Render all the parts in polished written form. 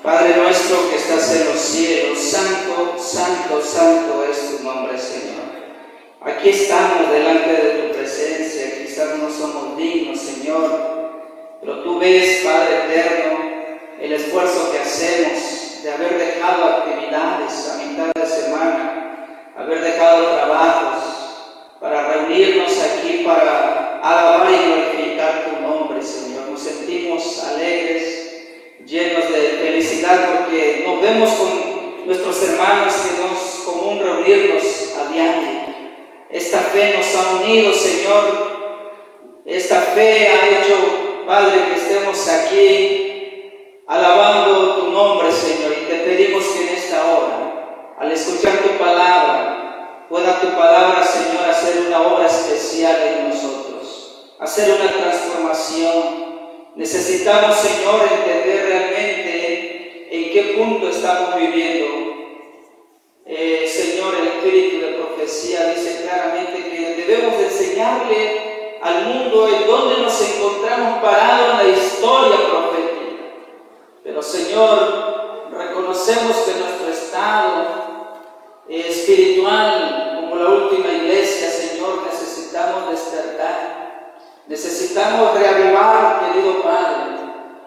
Padre nuestro que estás en los cielos, santo, santo, santo es tu nombre, Señor. Aquí estamos delante de tu presencia, quizás no somos dignos, Señor, pero tú ves, Padre eterno, el esfuerzo que hacemos de haber dejado actividades a mitad de semana, haber dejado trabajos para reunirnos aquí para alabar y glorificar tu nombre, Señor. Nos sentimos alegres, llenos de felicidad porque nos vemos con nuestros hermanos que nos es común reunirnos a diario. Esta fe nos ha unido, Señor. Esta fe ha hecho, Padre, que estemos aquí alabando tu nombre, Señor, y te pedimos que en esta hora, al escuchar tu palabra, pueda tu palabra, Señor, hacer una obra especial en nosotros, hacer una transformación. Necesitamos, Señor, entender realmente en qué punto estamos viviendo. Señor, el espíritu de profecía dice claramente que debemos enseñarle al mundo en dónde nos encontramos parados en la historia profética. Pero, Señor, reconocemos que nuestro estado espiritual, como la última iglesia, Señor, necesitamos despertar. Necesitamos reavivar, querido Padre,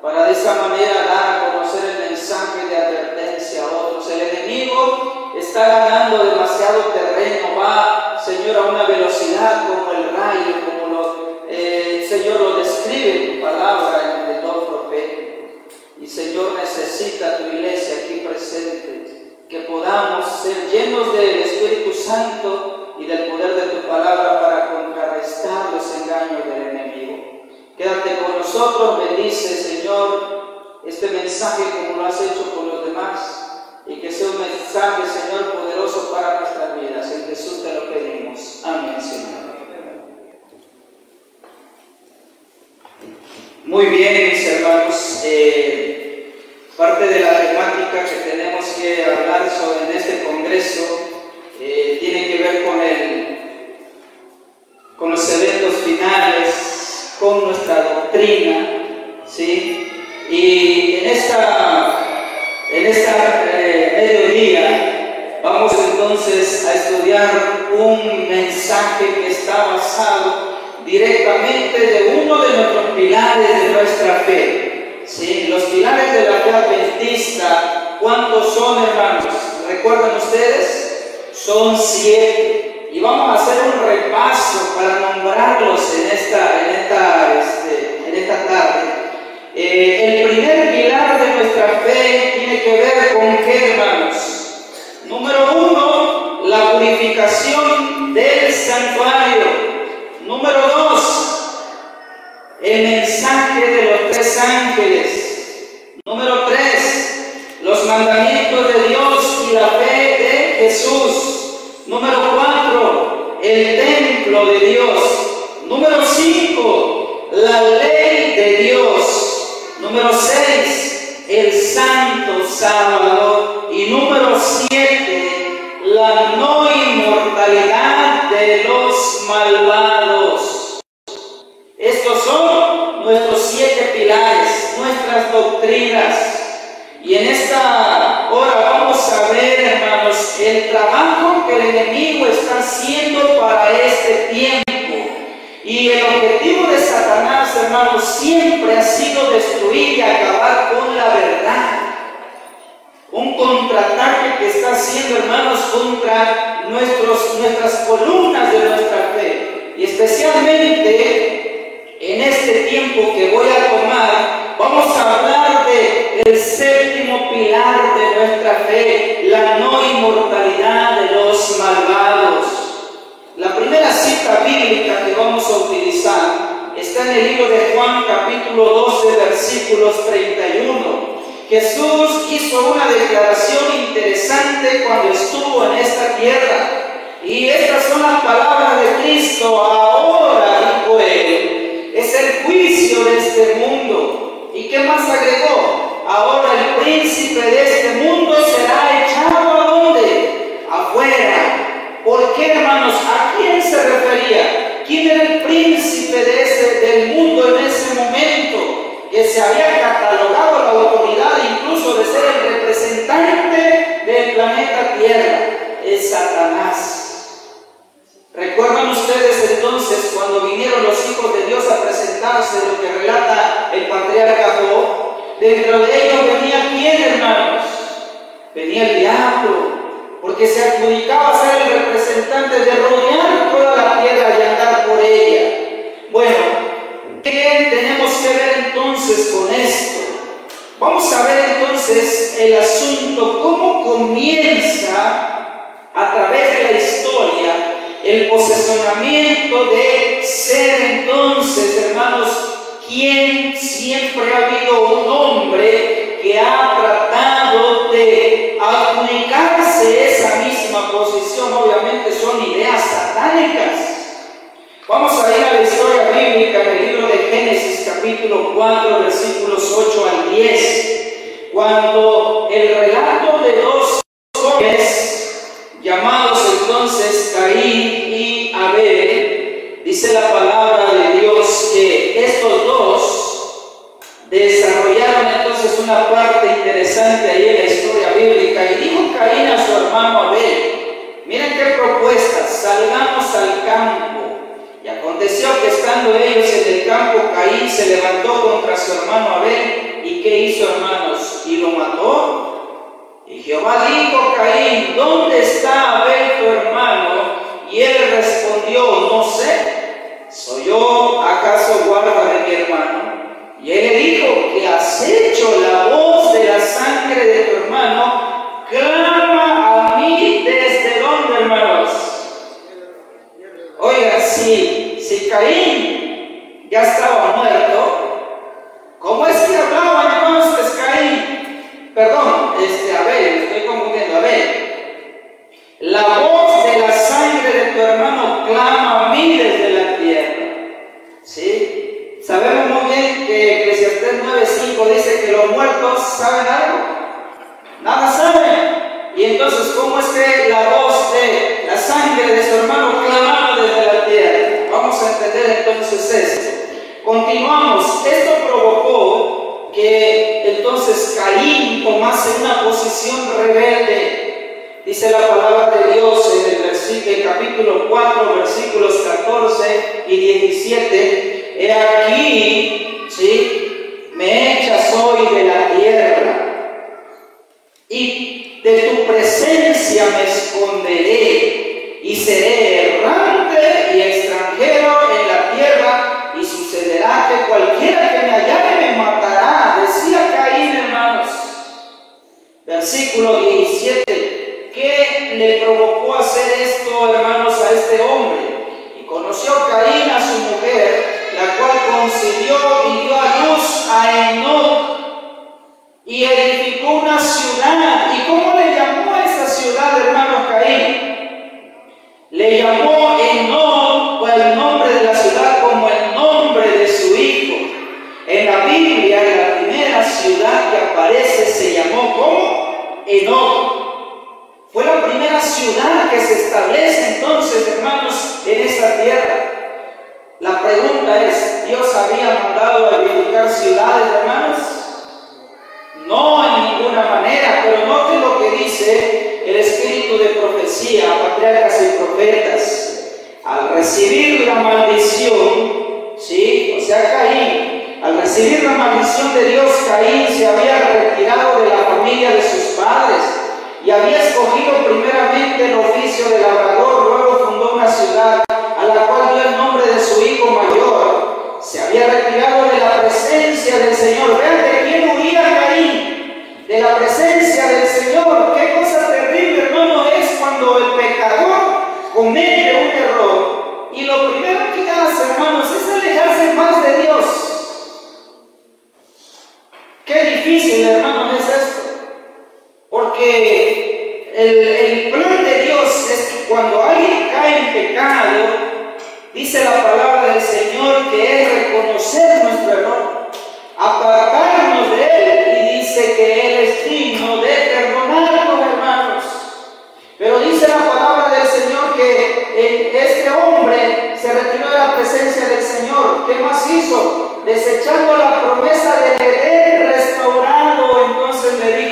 para de esa manera dar a conocer el mensaje de advertencia a otros. El enemigo está ganando demasiado terreno, va, Señor, a una velocidad como el rayo, como Señor, lo describe tu palabra en el don profético. Y, Señor, necesita tu iglesia aquí presente, que podamos ser llenos del Espíritu Santo y del poder de tu palabra para contrarrestar los engaños del enemigo. Quédate con nosotros, bendice, Señor, este mensaje como lo has hecho con los demás, y que sea un mensaje, Señor, poderoso para nuestras vidas. En Jesús te lo pedimos. Amén, Señor. Muy bien, mis hermanos, parte de la temática que tenemos que hablar sobre en este congreso tiene que ver con los eventos finales, con nuestra doctrina, ¿sí? Y en esta mediodía vamos entonces a estudiar un mensaje que está basado directamente de uno de nuestros pilares de nuestra fe, ¿sí? Los pilares de la fe adventista, ¿cuántos son, hermanos? ¿Recuerdan ustedes? Son 7. Y vamos a hacer un repaso para nombrarlos en esta tarde. El primer pilar de nuestra fe tiene que ver con ¿qué, hermanos? Número 1, la purificación del santuario. Número 2, el mensaje de los 3 ángeles. Número 3, los mandamientos de Dios y la fe de Jesús. Número 4, el templo de Dios. Número 5, la ley de Dios. Número 6, el santo sábado. Y número 7, la no inmortalidad de los malvados. Estos son nuestros 7 pilares, nuestras doctrinas. Y en esta hora vamos a ver, hermanos, el trabajo que el enemigo está haciendo para este tiempo. Y el objetivo de Satanás, hermanos, siempre ha sido destruir y acabar con la verdad. Un contraataque que está haciendo, hermanos, contra nuestras columnas de nuestra fe. Y especialmente en este tiempo que voy a tomar, vamos a hablar del 7º pilar de nuestra fe, la no inmortalidad de los malvados. La primera cita bíblica que vamos a utilizar está en el libro de Juan, capítulo 12, versículos 31. Jesús hizo una declaración interesante cuando estuvo en esta tierra. Y estas son las palabras de Cristo. Ahora, dijo él, es el juicio de este mundo. ¿Y qué más agregó? Ahora el príncipe de este mundo será echado ¿a dónde? Afuera. ¿Por qué, hermanos? ¿A quién se refería? ¿Quién era el príncipe del mundo en ese momento? Que se había catalogado la autoridad incluso incluso de ser el representante del planeta Tierra, es Satanás. ¿Recuerdan ustedes entonces cuando vinieron los hijos de Dios a presentarse, lo que relata el patriarca Job? Dentro de ellos venía ¿quién, hermanos? Venía el diablo, porque se adjudicaba ser el representante de rodear toda la tierra y andar por ella. Bueno, ¿qué tenemos que ver entonces con esto? Vamos a ver entonces el asunto, cómo comienza a través de la historia el posesionamiento de ser entonces, hermanos, quien siempre ha habido un hombre que ha tratado de adjudicarse esa misma posición. Obviamente son ideas satánicas. Vamos a ir a la historia bíblica en el libro de Génesis capítulo 4 versículos 8 al 10, cuando el relato de dos jóvenes llamados entonces Caín y Abel, dice la palabra de Dios que estos dos desarrollaron entonces una parte interesante ahí en la historia bíblica. Y dijo Caín a su hermano Abel, miren qué propuesta: salgamos al campo. Y aconteció que estando ellos en el campo, Caín se levantó contra su hermano Abel. ¿Y qué hizo, hermanos? Y lo mató. Y Jehová dijo a Caín, ¿dónde está Abel tu hermano? Y él respondió, no sé, ¿soy yo acaso guarda de mi hermano? Y él le dijo, que has hecho la voz de la sangre de tu hermano, clama a mí. ¿Desde dónde, hermanos? Oiga, si Caín ya estaba muerto, ¿cómo es que hablaba entonces Caín? Perdón, Abel, estoy confundiendo, Abel. La voz de la sangre de tu hermano clama a mí desde la tierra. ¿Sí? Sabemos muy bien que Eclesiastés 9:5 dice que los muertos saben algo. Nada saben. Y entonces, ¿cómo es que la voz de la sangre de su hermano clamaba desde la tierra? Vamos a entender entonces esto. Continuamos. Esto provocó que entonces Caín tomase una posición rebelde. Dice la palabra de Dios en el capítulo 4, versículos 14 y 17. He aquí, ¿sí?, me echas hoy de la tierra, y de tu presencia me esconderé, y seré errante y extranjero en la tierra, y sucederá que cualquiera que me hallare me matará. Decía Caín, hermanos. Versículo 17. ¿Qué le provocó hacer esto, hermanos, a este hombre? Y conoció Caín a su mujer, la cual concibió y dio a luz a Enoc, y edificó una ciudad. ¿Y cómo le llamó a esa ciudad, hermanos, Caín? Le llamó Enoc, o el nombre de la ciudad, como el nombre de su hijo. En la Biblia, la primera ciudad que aparece se llamó ¿cómo? Enoc. Fue la primera ciudad que se establece entonces, hermanos, en esta tierra. La pregunta es, ¿Dios había mandado a edificar ciudades, hermanos? No, en ninguna manera. Pero noten lo que dice el espíritu de profecía, patriarcas y profetas. Al recibir la maldición, ¿sí?, o sea, Caín, al recibir la maldición de Dios, Caín se había retirado de la familia de sus padres y había escogido primeramente el oficio de labrador. Luego fundó una ciudad a la cual dio el nombre de su hijo mayor. Se había retirado de la presencia del Señor. Vean de quién huía Caín, de la presencia del Señor. Qué cosa terrible, hermano, es cuando el pecador comete un error y lo primero que hace, hermanos, es alejarse más de Dios. Qué difícil, hermanos, es esto, porque el plan de Dios es que cuando alguien cae en pecado, dice la palabra del Señor que es reconocer nuestro error, apartarnos de él, y dice que él es digno de perdonarnos, hermanos. Pero dice la palabra del Señor que este hombre se retiró de la presencia del Señor. ¿Qué más hizo? Desechando la promesa del Edén restaurado, entonces le dijo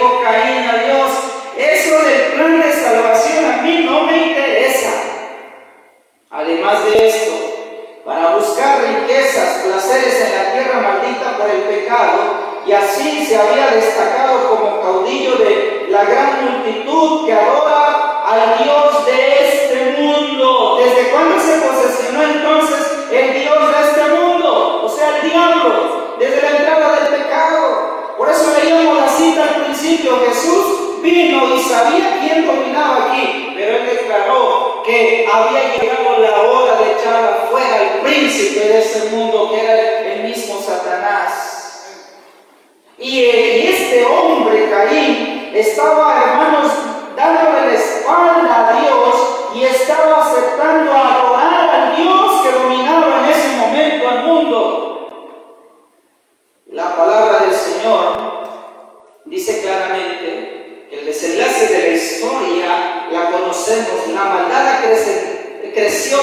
buscar riquezas, placeres en la tierra maldita por el pecado, y así se había destacado como caudillo de la gran multitud que adora al Dios de este mundo. ¿Desde cuándo se posesionó entonces el Dios de este mundo? O sea, el diablo, desde la entrada del pecado. Por eso leíamos la cita al principio: Jesús vino y sabía quién dominaba aquí, pero él declaró que había llegado la hora de echar afuera al príncipe de ese mundo, que era el mismo Satanás. Y este hombre, Caín, estaba, hermanos, dándole la espalda a Dios y estaba aceptando adorar al Dios que dominaba en ese momento al mundo. La palabra del Señor dice claramente que el desenlace de la historia la conocemos. La maldad creció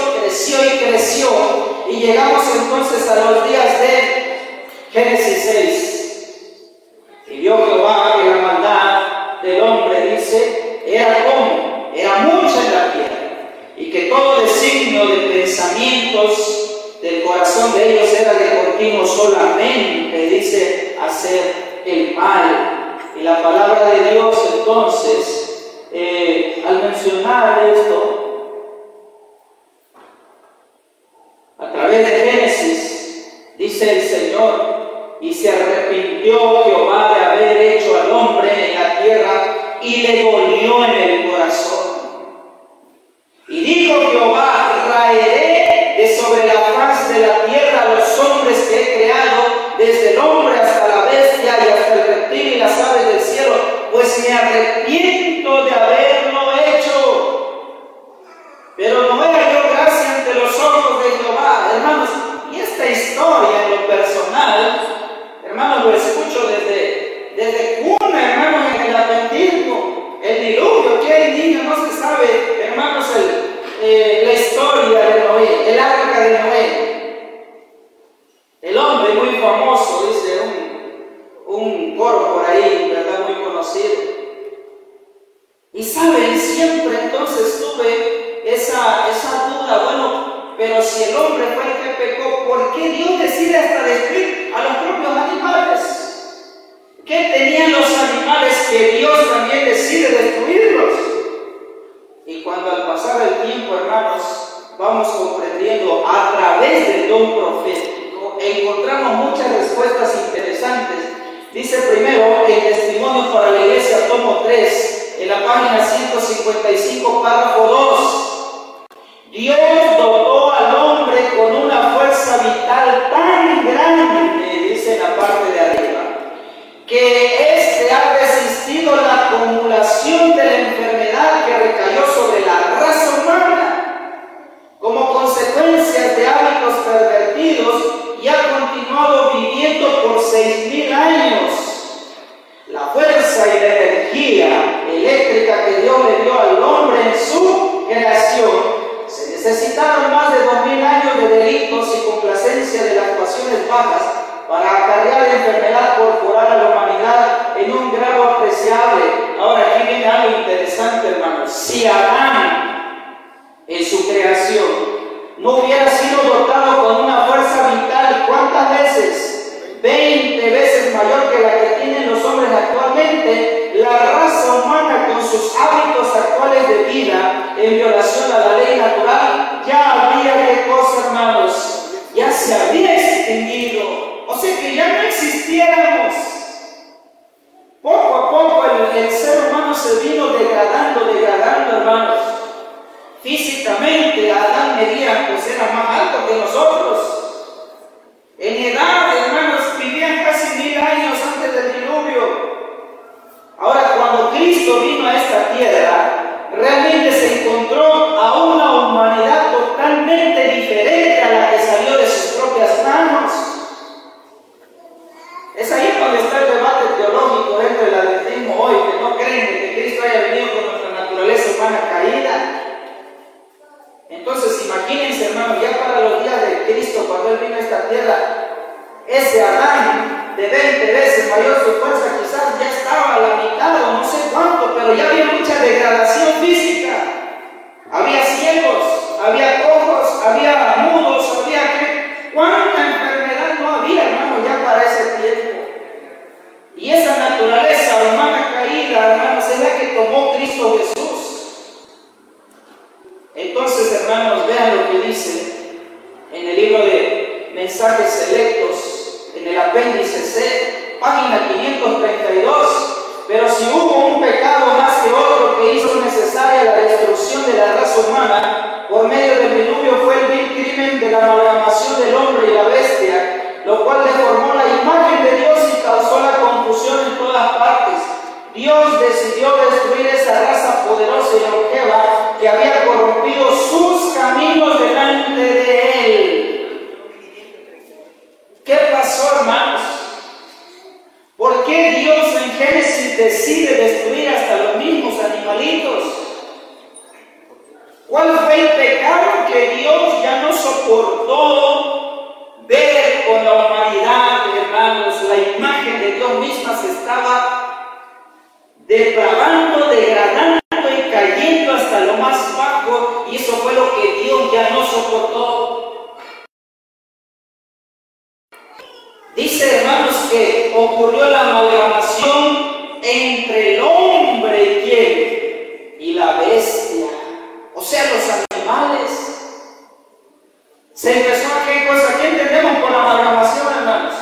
y llegamos entonces a los días de Génesis 6. Y vio Jehová que la maldad del hombre, dice, era mucha en la tierra, y que todo designio de pensamientos del corazón de ellos era de continuo solamente, dice, hacer el mal. Y la palabra de Dios entonces, al mencionar esto, a través de Génesis, dice el Señor: y se arrepintió Jehová de haber hecho al hombre en la tierra, y le dolió en el corazón. Y dijo Jehová: raeré de sobre la faz de la tierra a los hombres que he creado, desde el hombre hasta la bestia y hasta el reptil y las aves del cielo, pues me arrepiento de haberlo hecho. Pero no era yo gracia ante los ojos de Jehová. Hermanos, y esta historia en lo personal, hermanos, lo escucho desde cuna, hermanos, en el adventismo, el diluvio. ¿Qué niño no se sabe, hermanos, la historia de Noé, el arca de Noé? El hombre muy famoso, dice un coro por ahí, ¿verdad? Muy conocido. Y saben, siempre entonces tuve esa duda: bueno, pero si el hombre fue el que pecó, ¿por qué Dios decide hasta destruir a los propios animales? ¿Qué tenían los animales que Dios también decide destruirlos? Y cuando al pasar el tiempo, hermanos, vamos comprendiendo a través del don profético, encontramos muchas respuestas interesantes. Dice primero el Testimonio para la Iglesia, tomo 3, en la página 155, párrafo 2. Dios dotó al hombre con una fuerza vital tan grande, dice en la parte de arriba, que éste ha resistido la acumulación de la enfermedad que recayó sobre la raza humana como consecuencia de hábitos pervertidos, y ha continuado viviendo por 6.000 años. La fuerza y la energía eléctrica que Dios le dio al hombre en su creación, se necesitaron más de 2.000 años de delitos y complacencia de las pasiones bajas para acarrear la enfermedad corporal a la humanidad en un grado apreciable. Ahora, aquí viene algo interesante, hermanos. Si Adán, en su creación, no hubiera sido dotado con una fuerza vital, ¿cuántas veces? 20 veces mayor que la que tienen los hombres actualmente, la raza humana, con sus hábitos actuales de vida en violación a la ley natural, ya habría, ¿qué cosa, hermanos? Ya se había extinguido. O sea que ya no existiéramos. Poco a poco el ser humano se vino degradando, hermanos. Físicamente, Adán medía, pues era más alto que nosotros. En edad, hermanos, vivían casi 1.000 años antes del diluvio. Ahora, cuando Cristo vino a esta tierra, realmente se encontró a una humanidad totalmente diferente a la que salió de sus propias manos. Es ahí donde está el debate teológico dentro del adventismo hoy, que no creen que Cristo haya venido con nuestra naturaleza humana caída. Entonces, imagínense, hermano, ya para los días de Cristo, cuando Él vino a esta tierra, ese Adán de 20 veces mayor su fuerza quizás ya estaba a la mitad o no sé cuánto, pero ya había mucha degradación física. Había ciegos, había cojos, había mudos, había mensajes selectos en el apéndice C, página 532. Pero si hubo un pecado más que otro que hizo necesaria la destrucción de la raza humana, por medio del diluvio fue el vil crimen de la amalgamación del hombre y la bestia, lo cual deformó la imagen de Dios y causó la confusión en todas partes. Dios decidió destruir esa raza poderosa y longeva que había corrompido sus caminos delante de Él. ¿Qué pasó, hermanos? ¿Por qué Dios en Génesis decide destruir hasta los mismos animalitos? ¿Cuál fue el pecado que Dios ya no soportó ver con la humanidad, hermanos? La imagen de Dios misma se estaba depravando, degradando y cayendo hasta lo más bajo, y eso fue lo que Dios ya no soportó. Dice, hermanos, que ocurrió la amalgamación entre el hombre y quién, y la bestia, o sea, los animales. Se empezó a qué cosa. ¿Qué entendemos por amalgamación, hermanos?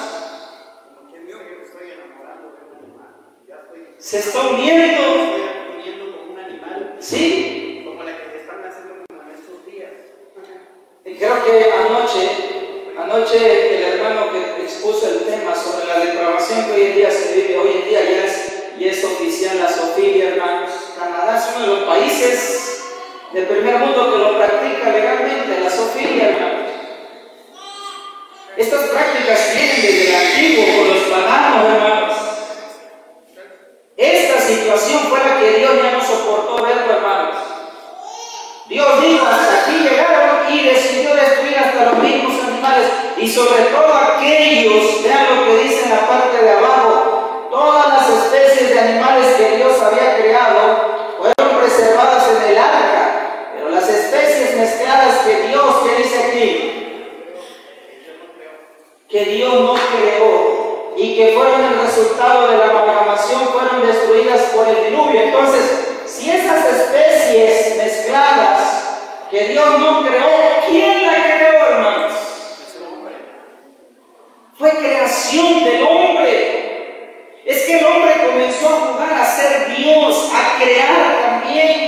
Se está uniendo. Como un animal. ¿Sí? Como la que están haciendo como en estos días. Y creo que anoche el hermano que expuso el tema sobre la depravación que hoy en día se vive, hoy en día ya es oficial la zoofilia, hermanos. Canadá es uno de los países del primer mundo que lo practica legalmente, la zoofilia, hermanos. Estas prácticas vienen desde el antiguo con los paganos, hermanos. Esta situación fue la que Dios ya no soportó verlo, hermanos. Dios dijo, hasta aquí llegaron, y decidió destruir hasta los mismos animales, y sobre todo aquellos, vean lo que dice en la parte de abajo, todas las especies de animales que Dios había creado fueron preservadas en el arca, pero las especies mezcladas que Dios, ¿qué dice aquí? Que Dios no creó, y que fueron el resultado de la amalgamación, fueron destruidas por el diluvio. Entonces, si esas especies mezcladas que Dios no creó, ¿quién la creó, hermanos? Fue creación del hombre. Es que el hombre comenzó a jugar a ser Dios, a crear también.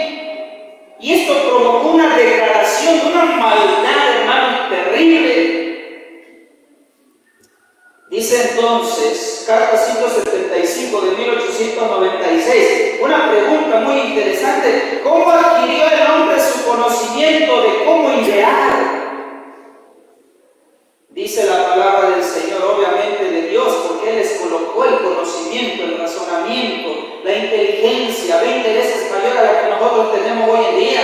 Y esto provocó una degradación, una maldad, hermanos, terrible. Dice entonces, carta 175 de 1896, una pregunta muy interesante: ¿cómo adquirió el hombre su conocimiento de cómo idear? Dice la palabra del Señor, obviamente de Dios, porque Él les colocó el conocimiento, el razonamiento, la inteligencia, 20 veces mayor a la que nosotros tenemos hoy en día.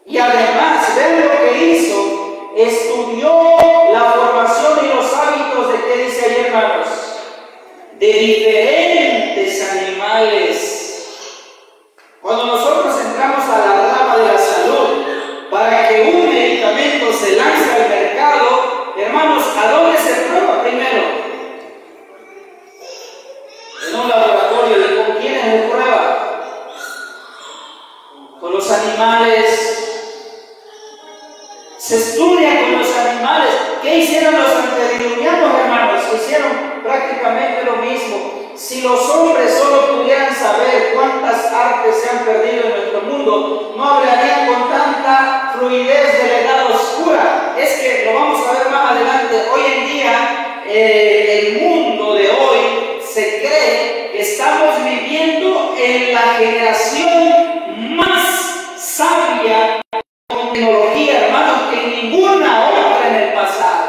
Y además, ven lo que hizo, estudió la formación y los hábitos de, ¿qué dice ahí, hermanos? De diferentes animales. Cuando nosotros entramos a la rama de la salud, para que un medicamento se lance al mercado, hermanos, ¿a dónde se prueba primero? En un laboratorio. ¿Y con quiénes se prueba? Con los animales. Se estudia con los animales. ¿Qué hicieron los antediluvianos, hermanos? Hicieron prácticamente lo mismo. Si los hombres solo pudieran saber cuántas artes se han perdido en nuestro mundo, no hablarían con tanta fluidez de la edad oscura. Es que lo vamos a ver más adelante. Hoy en día, el mundo de hoy se cree que estamos viviendo en la generación más sabia con tecnología, hermanos, que ninguna otra en el pasado.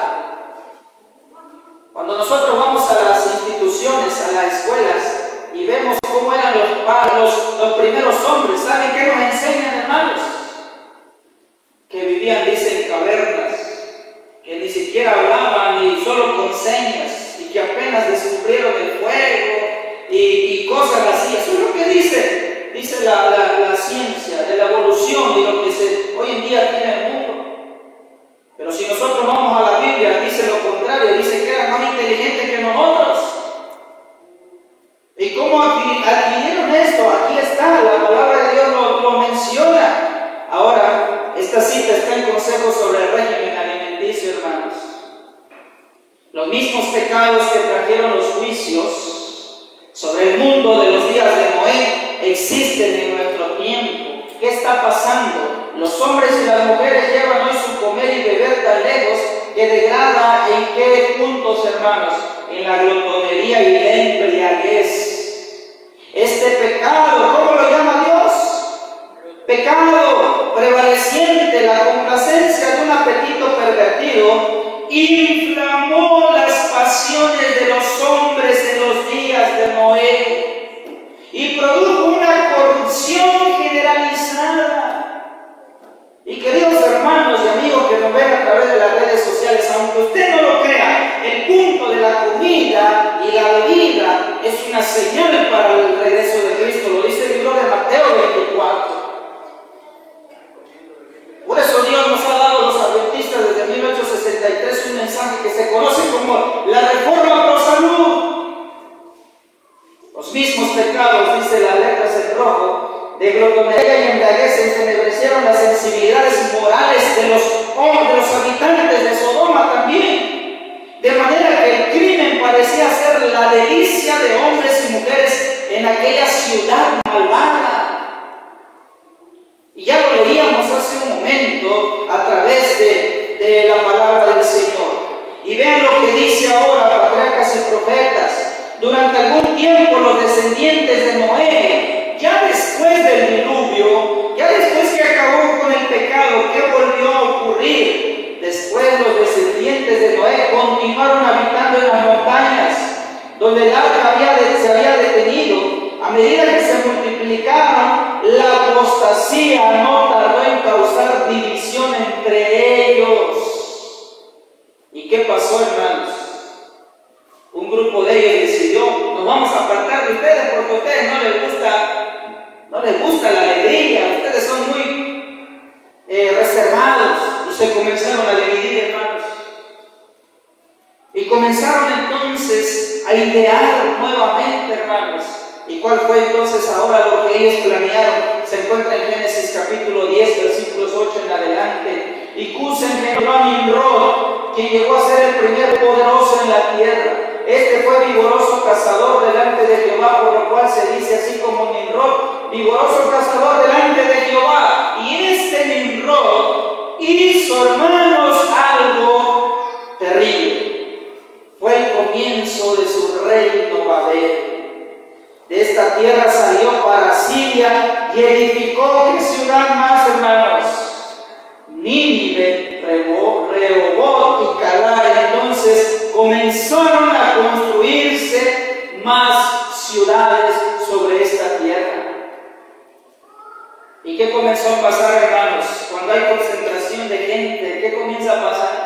Cuando nosotros vamos a las instituciones, a las escuelas, y vemos cómo eran los primeros hombres, ¿saben qué nos enseñan, hermanos? Que vivían, dicen, en cavernas, que ni siquiera hablaban, ni solo con señas, y que apenas descubrieron el fuego y cosas así. Eso es lo que dice la ciencia de la evolución y lo que hoy en día tiene el mundo. Pero si nosotros vamos a la Biblia, dice lo contrario, dice que eran más inteligentes que nosotros. ¿Y cómo adquirieron esto? Aquí está, la palabra de Dios lo menciona. Ahora, esta cita está en Consejos sobre el régimen alimenticio. juicio, hermanos. Los mismos pecados que trajeron los juicios sobre el mundo de los días de Noé existen en nuestro tiempo. ¿Qué está pasando? Los hombres y las mujeres llevan hoy su comer y beber tan lejos que degrada en qué puntos, hermanos, en la glotonería y la embriaguez. Este pecado, ¿cómo lo llama Dios? Pecado prevaleciente, la complacencia de un apetito pervertido, inflamó las pasiones de los hombres en los días de Noé y produjo una corrupción generalizada. Y queridos hermanos y amigos que nos ven a través de las redes sociales, aunque usted no lo crea, el punto de la comida y la bebida es una señal para el regreso de Cristo. Lo dice el libro de Mateo 24. Por eso Dios nos ha dado a los adventistas desde 1863 un mensaje que se conoce como la reforma pro salud. Los mismos pecados, dice las letras en rojo, de glotonería y embriaguez entenebrecieron las sensibilidades morales de los habitantes de Sodoma también, de manera que el crimen parecía ser la delicia de hombres y mujeres en aquella ciudad malvada. Y ya lo leíamos hace un momento a través de la palabra del Señor. Y vean lo que dice ahora patriarcas y profetas. Durante algún tiempo los descendientes de Noé, ya después del diluvio, ya después que acabó con el pecado, ¿qué volvió a ocurrir? Después los descendientes de Noé continuaron habitando en las montañas, donde el arca se había detenido. A medida que se multiplicaron, la apostasía no tardó en causar división entre ellos. ¿Y qué pasó, hermanos? Un grupo de ellos decidió: nos vamos a apartar de ustedes porque a ustedes no les gusta la alegría, ustedes son muy reservados. Y se comenzaron a dividir, hermanos. Y comenzaron entonces a idear nuevamente, hermanos. ¿Y cuál fue entonces ahora lo que ellos planearon? Se encuentra en Génesis capítulo 10, versículos 8 en adelante. Y Cus engendró a Nimrod, quien llegó a ser el primer poderoso en la tierra. Este fue vigoroso cazador delante de Jehová, por lo cual se dice así como Nimrod, vigoroso cazador delante de Jehová. Y este Nimrod hizo, hermanos, algo terrible. Fue el comienzo de su reino Babel. De esta tierra salió para Siria y edificó ¿qué ciudad más, hermanos? Nínive, Rehobot y Calá. Entonces comenzaron a construirse más ciudades sobre esta tierra. ¿Y qué comenzó a pasar, hermanos? Cuando hay concentración de gente, ¿qué comienza a pasar?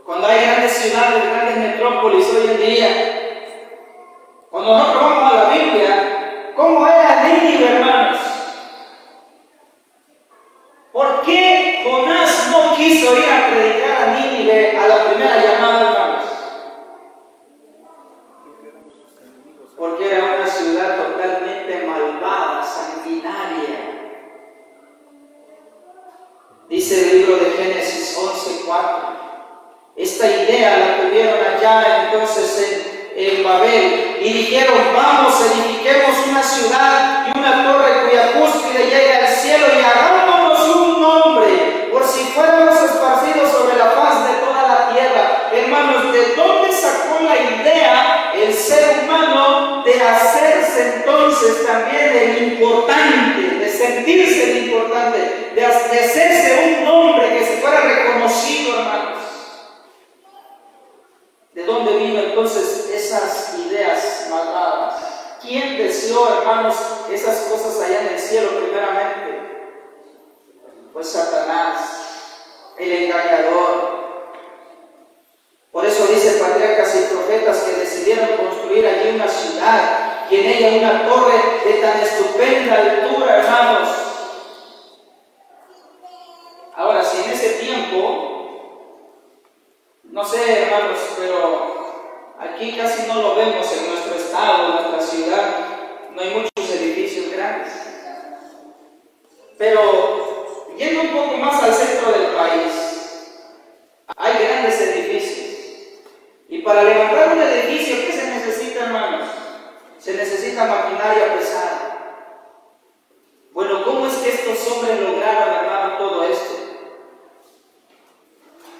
Cuando hay grandes ciudades, grandes metrópolis hoy en día. Cuando nosotros vamos a la Biblia, ¿cómo era Nínive, hermanos? ¿Por qué Jonás no quiso ir a predicar a Nínive a la primera llamada, hermanos? Porque era una ciudad totalmente malvada, sanguinaria. Dice el libro de Génesis 11:4. Esta idea la tuvieron allá entonces en Babel y dijeron: vamos, edifiquemos una ciudad y una torre cuya cúspide llegue al cielo y hagámonos un nombre, por si fuéramos esparcidos sobre la faz de toda la tierra. Hermanos, ¿de dónde sacó la idea el ser humano de hacerse entonces también el importante, de sentirse el importante, de hacerse un nombre que se fuera reconocido, hermanos? ¿De dónde vino entonces esas ideas malvadas? ¿Quién deseó, hermanos, esas cosas allá en el cielo primeramente? Pues Satanás, el engañador. Por eso dice patriarcas y profetas que decidieron construir allí una ciudad y en ella una torre de tan estupenda altura, hermanos. Ahora, si en ese tiempo, no sé, hermanos, pero aquí casi no lo vemos en nuestro estado, en nuestra ciudad. No hay muchos edificios grandes. Pero yendo un poco más al centro del país, para levantar un edificio, ¿qué se necesita, hermanos? Se necesita maquinaria pesada. Bueno, ¿cómo es que estos hombres lograron, hermano, todo esto?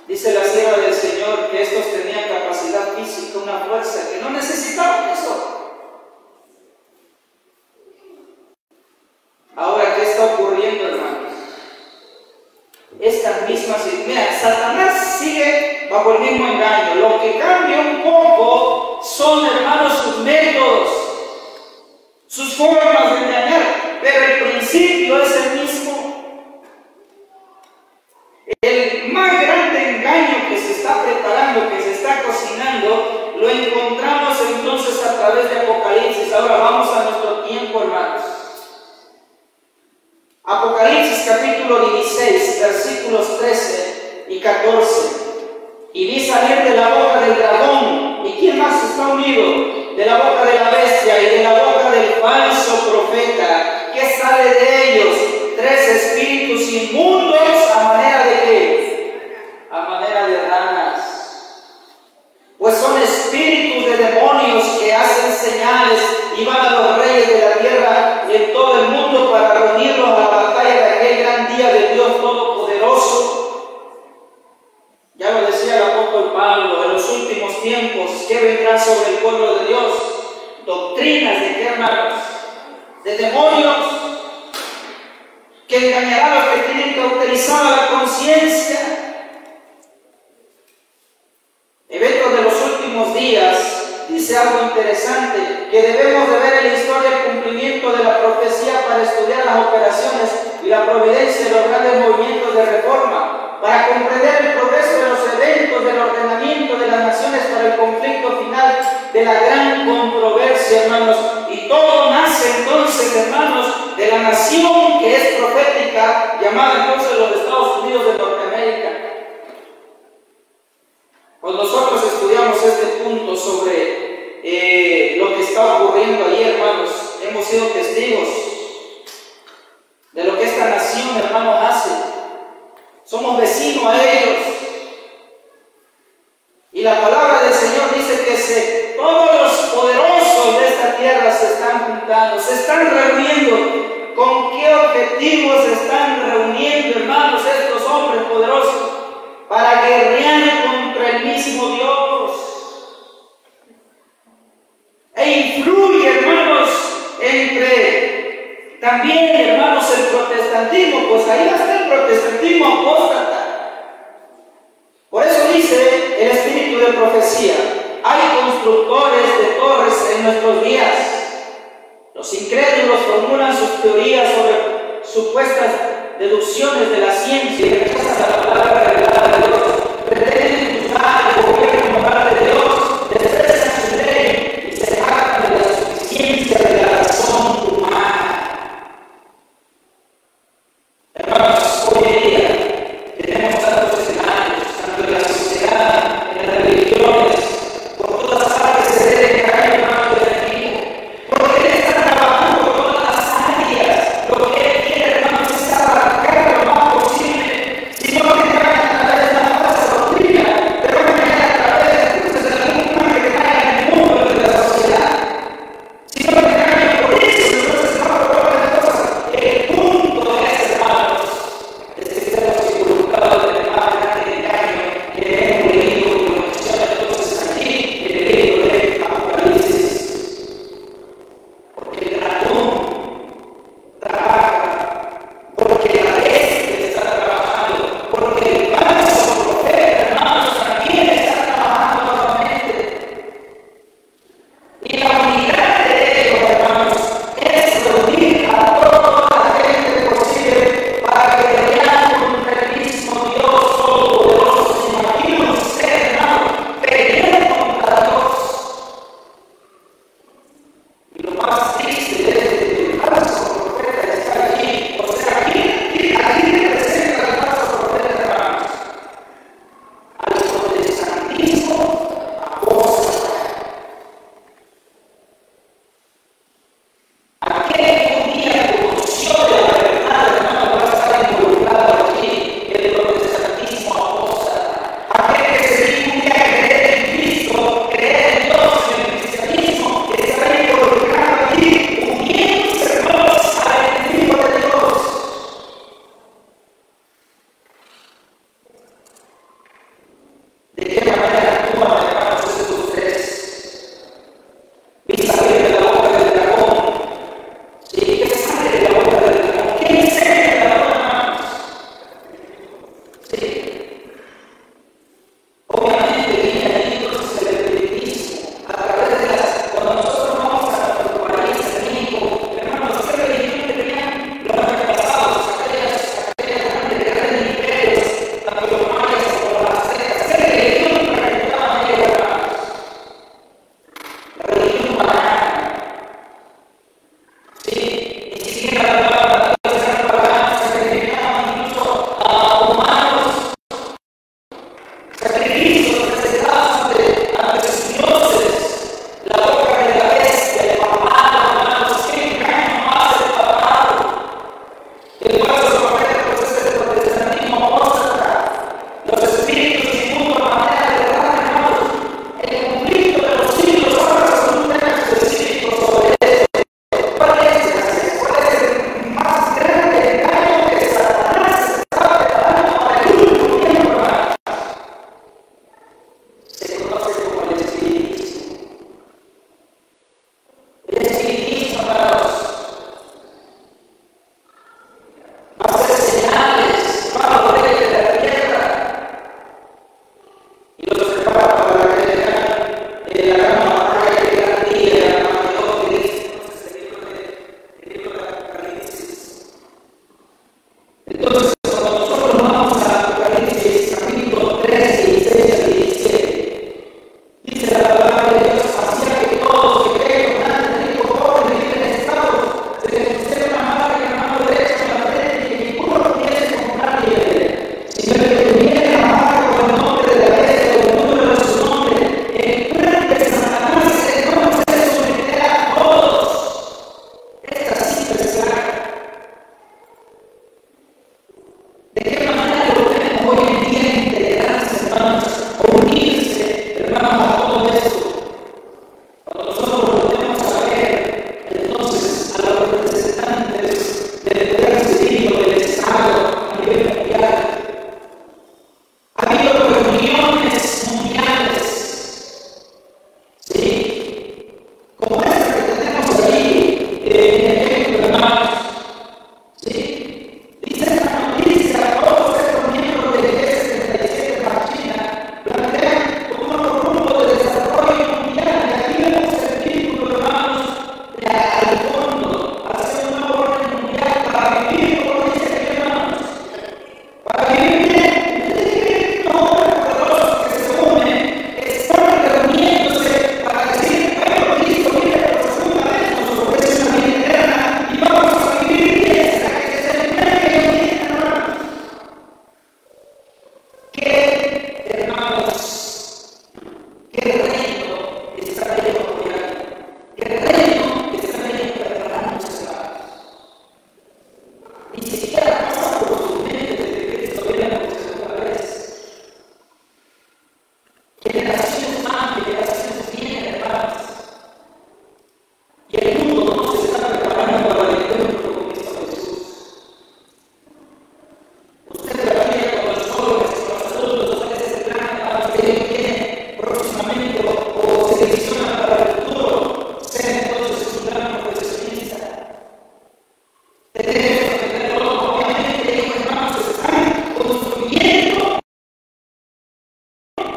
Dice la sierva del Señor que estos tenían capacidad física, una fuerza, que no necesitaban eso. Ahora, ¿qué está ocurriendo, hermanos? Estas mismas ideas, Satanás sigue bajo el mismo engaño. Lo que cambia un poco son, hermanos, sus métodos, sus formas de engañar, pero el principio es el mismo. El más grande engaño que se está preparando, que se está cocinando, lo encontramos entonces a través de Apocalipsis. Ahora vamos a nuestro tiempo, hermanos. Apocalipsis capítulo 16, versículos 13 y 14. Y vi salir de la boca del dragón. ¿Y quién más está unido? De la boca de la bestia y de la boca del falso profeta. ¿Qué sale de ellos? 3 espíritus inmundos a manera de ¿qué? A manera de ranas. Pues son espíritus de demonios que hacen señales y van a los reyes de la tierra y en todo el mundo para reunirlos a la batalla de aquel gran día de Dios Todopoderoso. Ya lo decía el apóstol Pablo, en los últimos tiempos, ¿qué vendrá sobre el pueblo de Dios? Doctrinas de qué, hermanos? De demonios, que engañarán a los que tienen cauterizada la conciencia. Eventos de los últimos días, dice algo interesante, que debemos de ver en la historia el cumplimiento de la profecía para estudiar las operaciones y la providencia de los grandes movimientos de reforma, para comprender el progreso de los eventos del ordenamiento de las naciones para el conflicto final de la gran controversia, hermanos. Y todo nace entonces, hermanos, de la nación que es profética, llamada entonces los Estados Unidos de Norteamérica. Cuando nosotros estudiamos este punto sobre lo que está ocurriendo allí, hermanos, hemos sido testigos de lo que esta nación, hermanos, hace. Somos vecinos a ellos. Y la palabra del Señor dice que todos los poderosos de esta tierra se están juntando, se están reuniendo. ¿Con qué objetivos se están reuniendo, hermanos, estos hombres poderosos? Para guerrear contra el mismo Dios. E influye, hermanos, entre también, hermanos, el protestantismo, pues ahí va a estar el protestantismo apóstata. Por eso dice el espíritu de profecía, hay constructores de torres en nuestros días. Los incrédulos formulan sus teorías sobre supuestas deducciones de la ciencia y respuestas a la palabra revelada de Dios. Pretenden usar el gobierno moral de Dios, desprecian su ley y se jactan de la suficiencia de la razón humana. Hermanos, hoy en día tenemos tantos escenarios, tanto en la sociedad, en las religiones, por todas partes se debe caer, hermanos, del enemigo. Porque Él está trabajando por todas las áreas. Lo que Él quiere, hermanos, es abarcar lo más posible. Si no, que cada vez más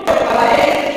para Él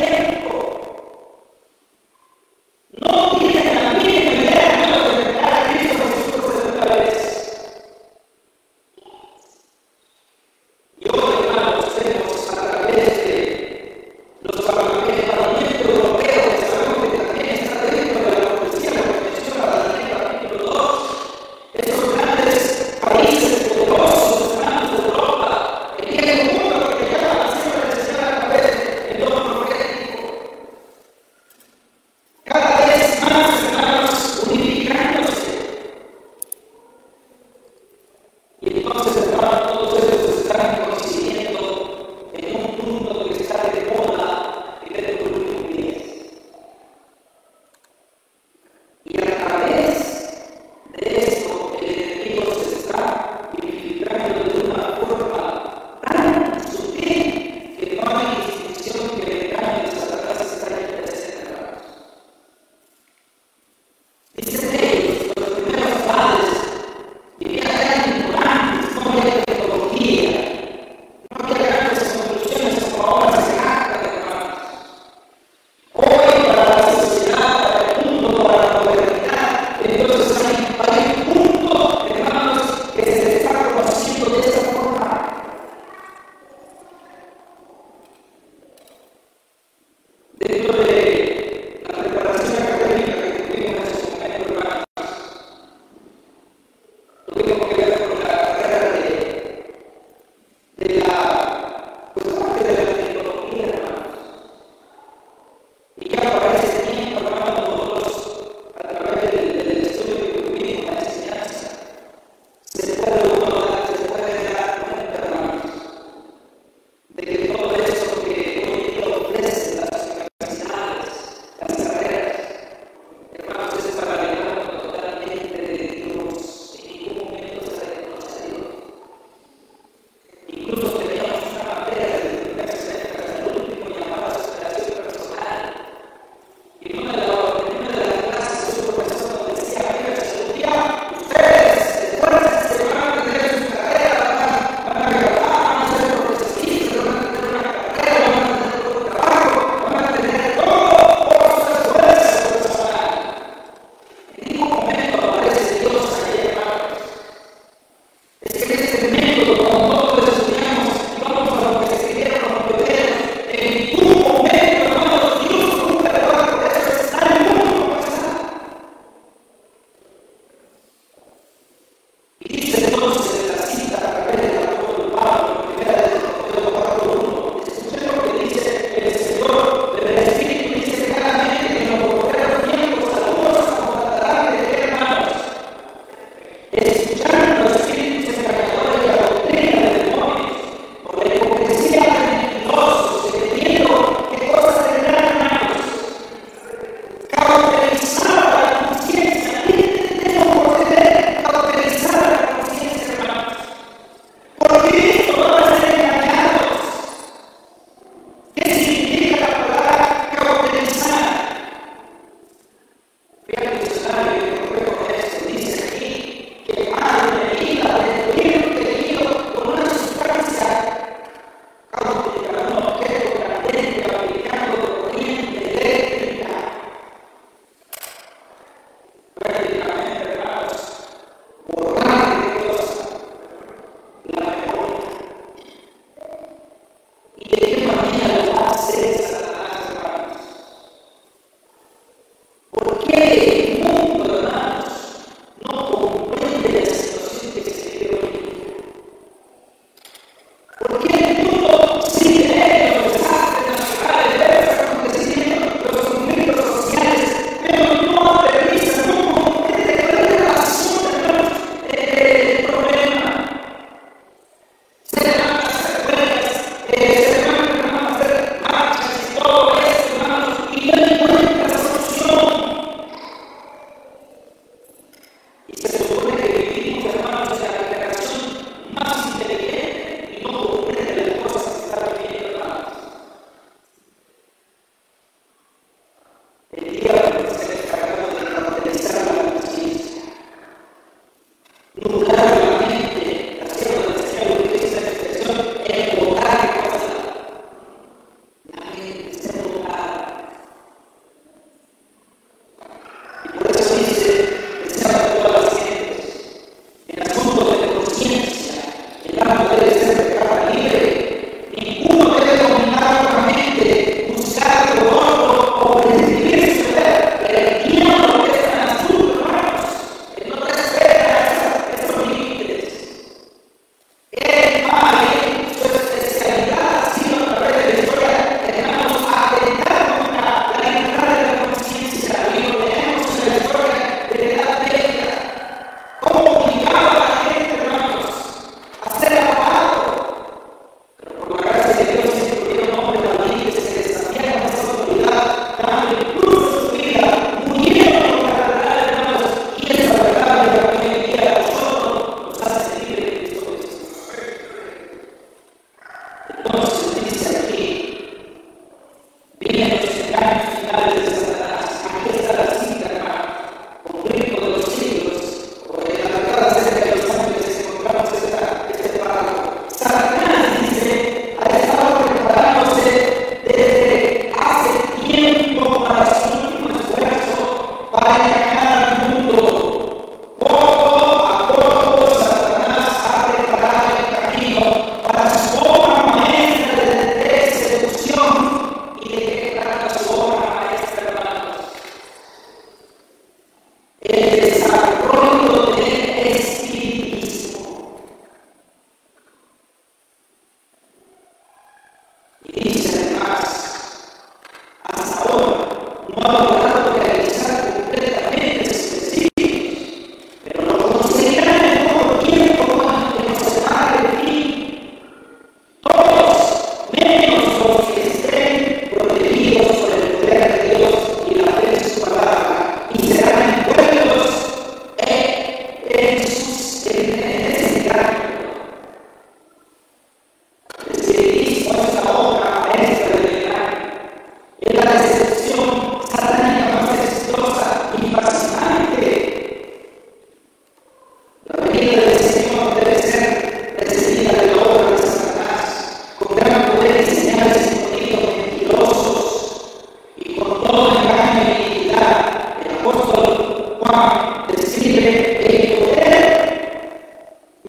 Juan describe el poder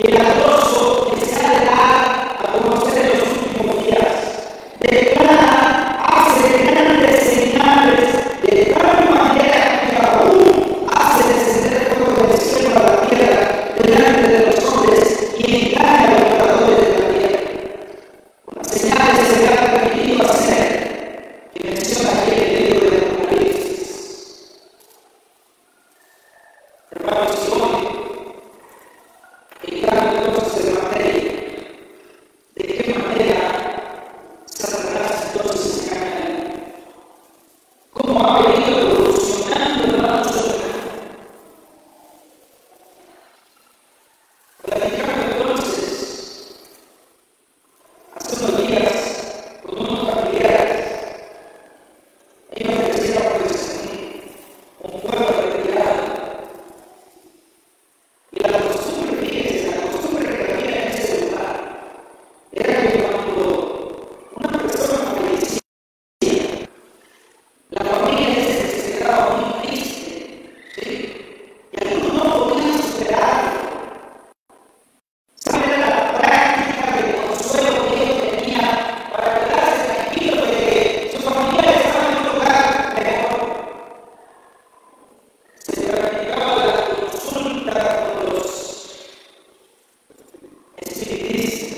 milagroso que se ha de dar a conocer en los últimos días. Declara, hace grandes señales de tal manera que aún hace descender fuego del cielo a la tierra delante de los hombres y engaña a los moradores de la tierra. Con las señales se le ha permitido hacer, que menciona aquí el libro de Apocalipsis. Hermanos, y hoy, entrando entonces en materia, ¿de qué manera Satanás entonces engaña al mundo? ¿Cómo ha venido evolucionando, hermanos, su engaño? Platicando entonces, hace unos días, con unos familiares, ellos me decían pues un pueblo retirado. Y la costumbre, fíjense, la costumbre que había en ese lugar era que cuando una persona fallecía, la familia se quedaba muy triste, ¿sí? Y algunos no podían superarlo. ¿Saben la práctica de consuelo que ellos tenían para quedarse tranquilos de que su familia estaba en un lugar mejor? Se practicaba la consulta con los espiritistas.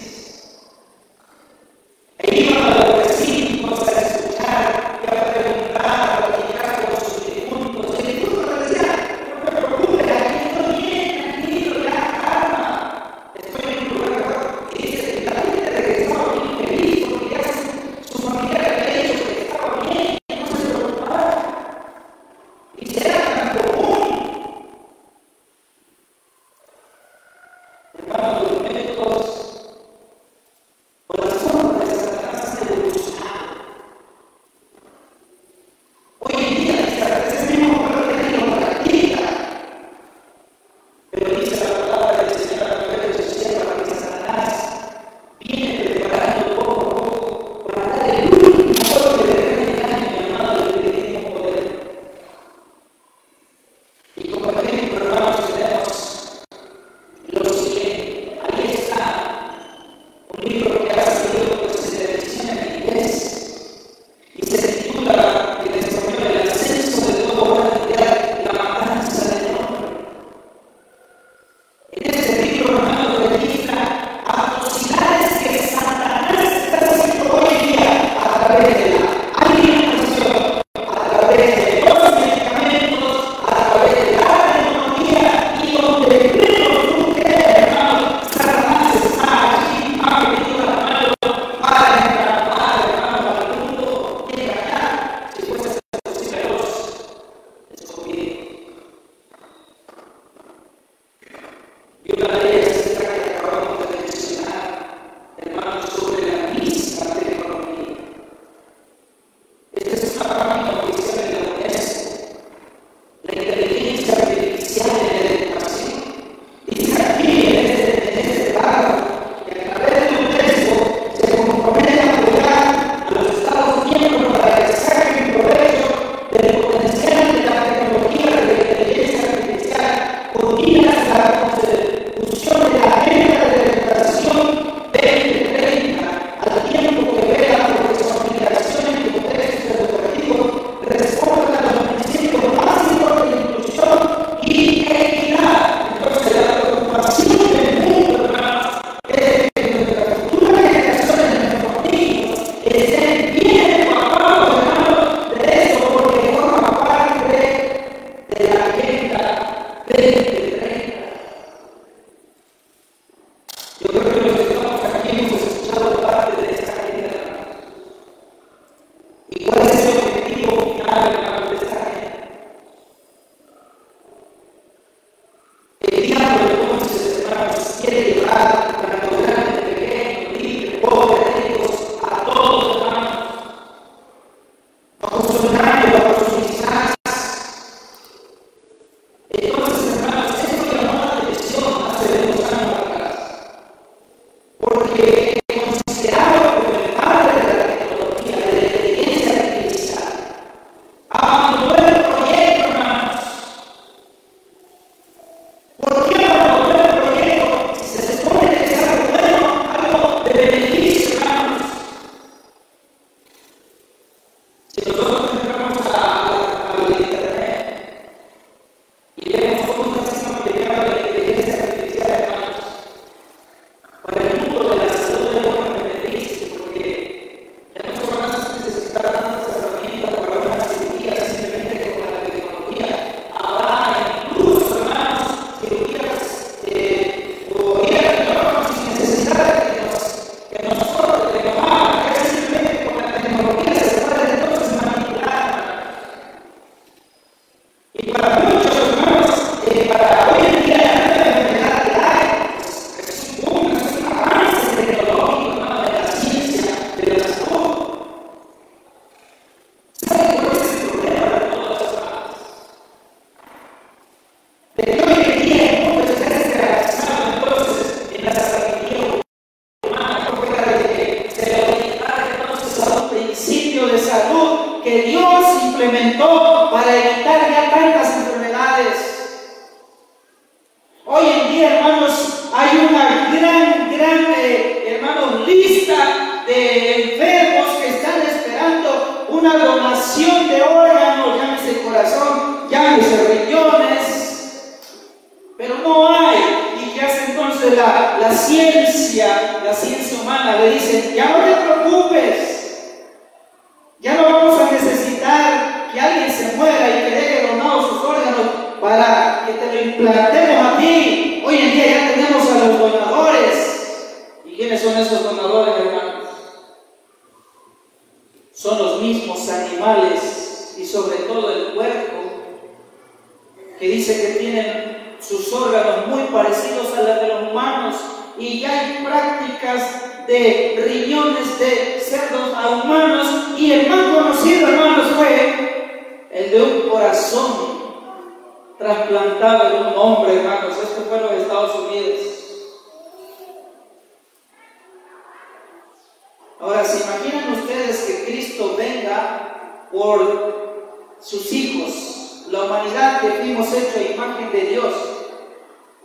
E iban a los vecinos a escuchar y a preguntar, a platicar con sus difuntos. Y incluso les decían, no te preocupes, aquí estoy bien, tranquilo, ya, calma. Estoy en un lugar mejor. Y dice que la gente regresaba bien feliz porque ya su familia había dicho que estaba bien, que no se preocupaba. Y si era tan común, hermanos, los métodos o las formas de Satanás han evolucionado. Hoy en día, ese mismo valor que lo practica, pero dice la palabra del Señor a través de su sierva que Satanás viene preparando poco a poco para dar el último golpe de gran engaño llamado el divinismo poder. Y como ejemplo, hermanos, tenemos lo siguiente. Ahí está un libro que ha salido pues, en televisión en inglés y se titula en español El ascenso de todo orden mundial, la matanza del hombre. En este libro, hermanos, registra atrocidades que Satanás está haciendo hoy en día a través de la alimentación, a través de los medicamentos, a través de la tecnología y donde menos ustedes, hermanos, Satanás está allí, ha metido la mano para engañar, hermanos, al mundo y engañar, si fuese posible, a los escogidos. Y una de ellas es la que acabamos de mencionar, hermanos, sobre la misma tecnología. salud que Dios implementó para evitar ya tantas enfermedades. Hoy en día, hermanos, hay una gran hermanos, lista de enfermos que están esperando una donación de órganos, llámese corazón, llámese riñones, pero no hay. ¿Y qué hace entonces la ciencia humana? Le dicen, ya no te preocupes, ya no vamos a necesitar que alguien se muera y que deje donados sus órganos para que te lo implantemos a ti. Hoy en día ya tenemos a los donadores. ¿Y quiénes son esos donadores, hermanos? Son los mismos animales y sobre todo el puerco, que dice que tienen sus órganos muy parecidos a los de los humanos, y ya hay prácticas de riñones de cerdos a humanos, y el más conocido, hermanos, fue el de un corazón trasplantado en un hombre, hermanos. Esto fue en los Estados Unidos. Ahora, ¿se imaginan ustedes que Cristo venga por sus hijos, la humanidad que fuimos hecho a imagen de Dios,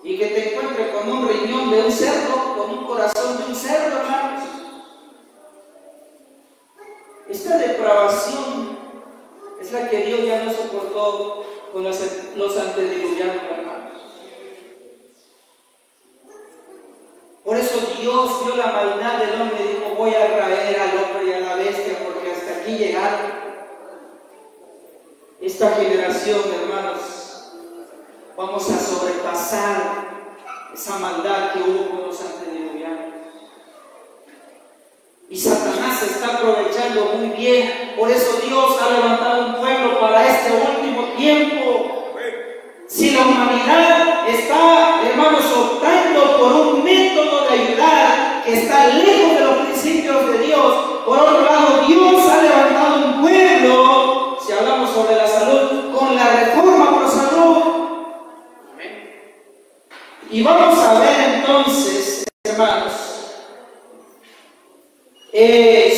y que te encuentre con un riñón de un cerdo, con un corazón de un cerdo, hermanos? Esta depravación es la que Dios ya no soportó con los antediluvianos, hermanos. Por eso Dios vio la maldad del hombre y dijo, voy a traer al hombre y a la bestia, porque hasta aquí llegaron. Esta generación, hermanos, vamos a sobrepasar esa maldad que hubo con los antediluvianos. Y Satanás se está aprovechando muy bien. Por eso Dios ha levantado un pueblo para este último tiempo. Si la humanidad está, hermanos, optando por un método de ayudar que está lejos de los principios de Dios, por otro lado, Dios ha levantado un pueblo, si hablamos sobre la salud, con la reforma pro salud. Y vamos a ver entonces, hermanos,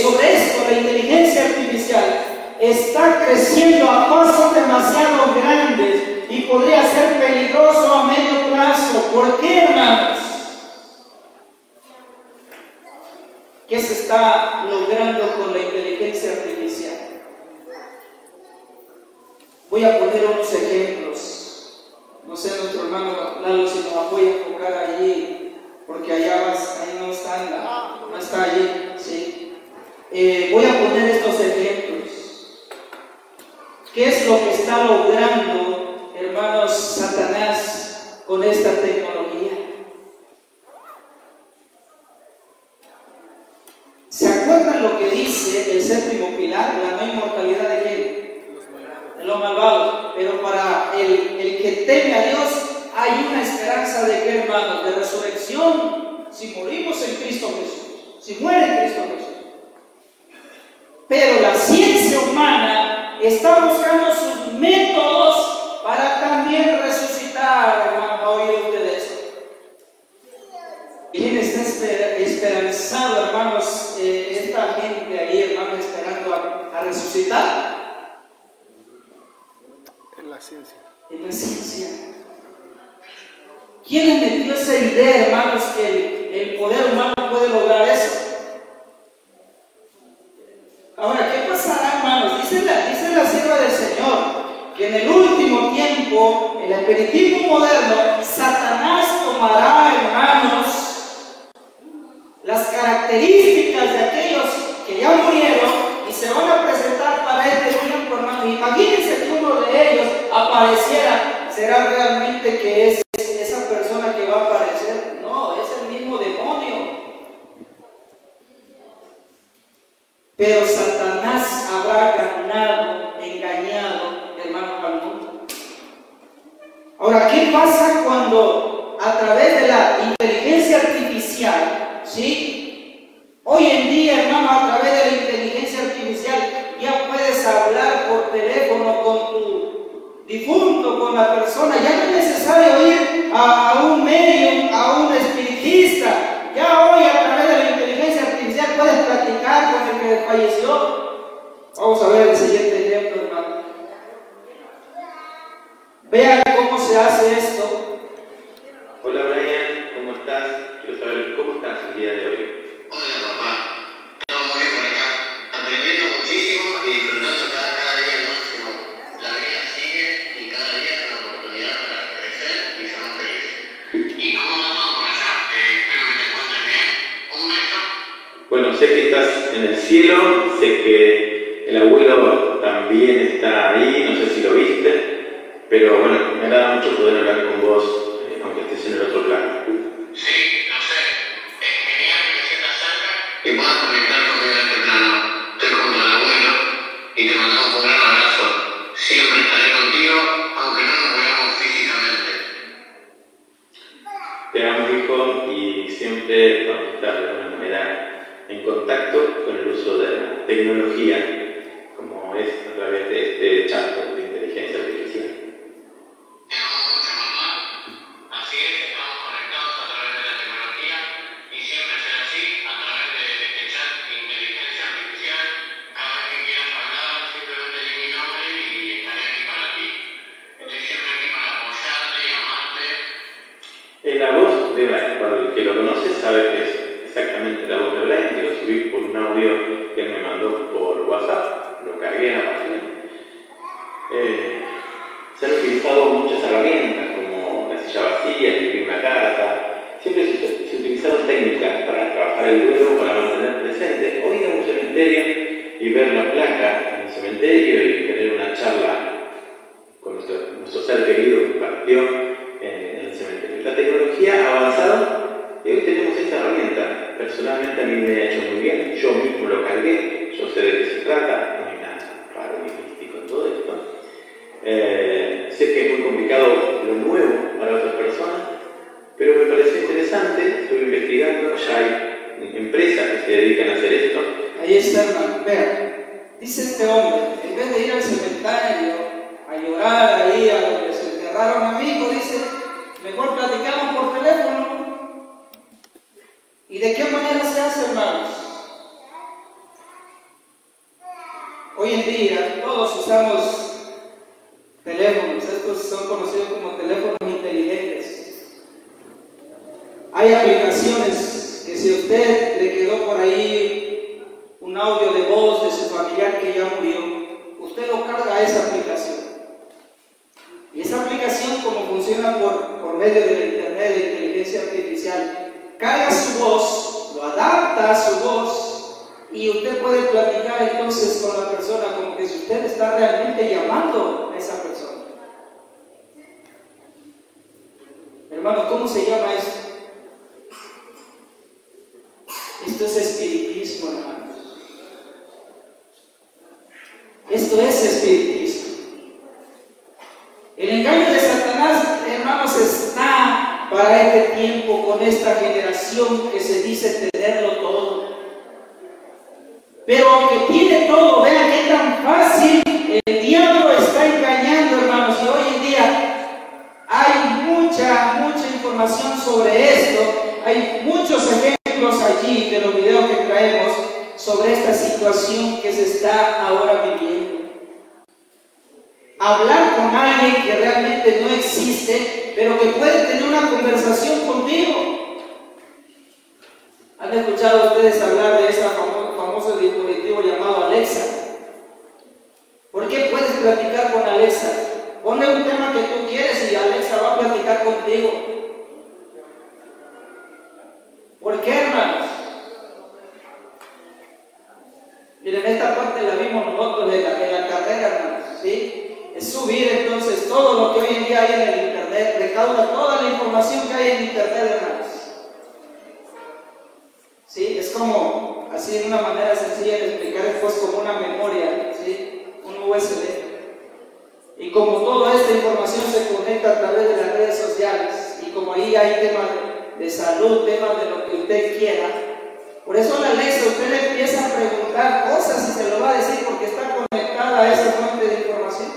sobre esto, la inteligencia artificial está creciendo a pasos demasiado grandes y podría ser peligroso a medio plazo. ¿Por qué, hermanos? ¿Qué se está logrando con la inteligencia artificial? Voy a poner unos ejemplos. No sé, nuestro hermano Lalo, si nos apoya a enfocar allí, porque allá ahí no está allí, ¿sí? Voy a poner estos ejemplos. ¿Qué es lo que está logrando, hermanos, Satanás con esta tecnología? ¿Se acuerdan lo que dice el séptimo pilar? La no inmortalidad de quién? De los malvados. Pero para el que teme a Dios hay una esperanza de qué, hermanos, de resurrección, si morimos en Cristo Jesús, si muere en Cristo Jesús. Pero la ciencia humana está buscando sus métodos para también resucitar, hermano. ¿Ha oído usted eso? ¿Quién está esperanzado, hermanos, esta gente ahí, hermanos, esperando a resucitar? En la ciencia. En la ciencia. ¿Quién le metió esa idea, hermanos, que el poder humano puede lograr eso? Ahora, ¿qué pasará, hermanos? Dice la sierva del Señor que en el último tiempo, el espiritismo moderno, Satanás tomará, hermanos, las características de aquellos que ya murieron y se van a presentar para este tiempo, hermanos. Imagínense que uno de ellos apareciera. ¿Será realmente que es esa persona que va a aparecer? No, es el mismo demonio. Pero Satanás habrá ganado, engañado, hermanos, al mundo. Ahora, ¿qué pasa cuando a través de la inteligencia artificial, ¿sí? Hoy en día, hermano, a través de la inteligencia artificial ya puedes hablar por teléfono con tu difunto, con la persona. Ya no es necesario ir a un medium, a un espiritista. Ya hoy a través de la inteligencia artificial puedes platicar con el que falleció. Vamos sé que el abuelo también está ahí, no sé si lo viste, pero bueno, me agrada mucho poder hablar con vos, aunque estés en el otro plano. Sí, no sé, es genial que me sientas cerca y puedas conectar conmigo en este plano. Estoy junto al abuelo y te mandamos un gran abrazo. Siempre estaré contigo, aunque no nos veamos físicamente. Te amo, hijo, y siempre vamos a estar de alguna manera en contacto con el uso de la tecnología, como es a través de este chatbot de inteligencia artificial. Te amo mucho, mamá. Así es, estamos conectados a través de la tecnología y siempre será así, a través de este chat de inteligencia artificial. Cada vez que quieras hablar, simplemente di mi nombre y estaré aquí para ti. Estoy siempre aquí para apoyarte y amarte. Es la voz de Brian, para el que lo conoce sabe que es exactamente la voz de Brian, que lo subí por un audio que él me mandó por WhatsApp, lo cargué en la página. Se han utilizado muchas herramientas como la silla vacía, escribir una carta. Siempre se utilizaron técnicas para trabajar el duelo, para mantener presente o ir a un cementerio y ver la placa en el cementerio y tener una charla con nuestro ser querido que partió en el cementerio. La tecnología ha avanzado y hoy tenemos esta herramienta. Personalmente a mí me ha hecho muy bien, yo mismo lo cargué, yo sé de qué se trata, no hay nada raro ni místico en todo esto. Sé que es muy complicado lo nuevo para otras personas, pero me pareció interesante, estuve investigando, ya hay empresas que se dedican a hacer esto. Ahí está, hermano. Vean, dice este hombre, en vez de ir al cementerio a llorar ahí a donde se enterraron a mi hijo, dice, mejor platicamos por teléfono. ¿Y de qué manera se hace, hermanos? Hoy en día todos usamos teléfonos, estos son conocidos como teléfonos inteligentes. Hay aplicaciones que si a usted le quedó por ahí un audio de voz de su familiar que ya murió, usted lo carga a esa aplicación. Y esa aplicación, como funciona por medio de la internet, de inteligencia artificial, carga su voz, lo adapta a su voz y usted puede platicar entonces con la persona como que si usted está realmente llamando a esa persona. Hermano, ¿cómo se llama esto? Esto es espiritismo, hermanos. Esto es espiritismo. El engaño de Satanás, hermanos, está para este tiempo con esta generación que se dice tenerlo todo. Pero aunque tiene todo, vean qué tan fácil el diablo está engañando, hermanos. Y hoy en día hay mucha información sobre esto. Hay muchos ejemplos allí de los videos que traemos sobre esta situación que se está ahora viviendo. Hablar con alguien que realmente no existe, pero que puede tener una conversación contigo. ¿Han escuchado ustedes hablar de ese famoso dispositivo llamado Alexa? ¿Por qué puedes platicar con Alexa? Ponle un tema que tú quieres y Alexa va a platicar contigo. ¿Por qué, hermanos? Miren, esta parte la vimos nosotros en la carrera, hermanos, ¿sí? Es subir entonces todo lo que hoy en día hay en el internet, recauda toda la información que hay en internet, hermanos. ¿Sí? Es como, así de una manera sencilla de explicar, es pues como una memoria, ¿sí? Un USB. Y como toda esta información se conecta a través de las redes sociales, y como ahí hay temas de salud, temas de lo que usted quiera, por eso la Alexa usted le empieza a preguntar cosas y se lo va a decir porque está conectada a esa fuente de información.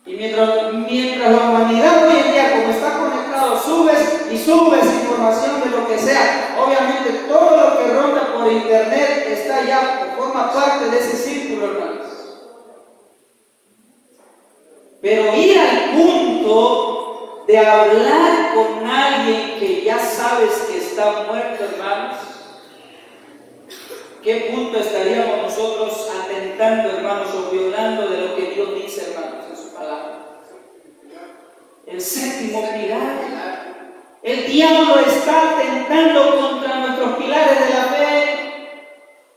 Y mientras la humanidad hoy en día, como está conectado, subes información de lo que sea, obviamente todo lo que ronda por internet está ya, forma parte de ese círculo, hermanos. Pero ir al punto de hablar con alguien que ya sabes que está muerto, hermanos, ¿qué punto estaríamos nosotros atentando, hermanos, o violando de lo que Dios dice, hermanos, en su palabra? El séptimo pilar. El diablo está atentando contra nuestros pilares de la fe.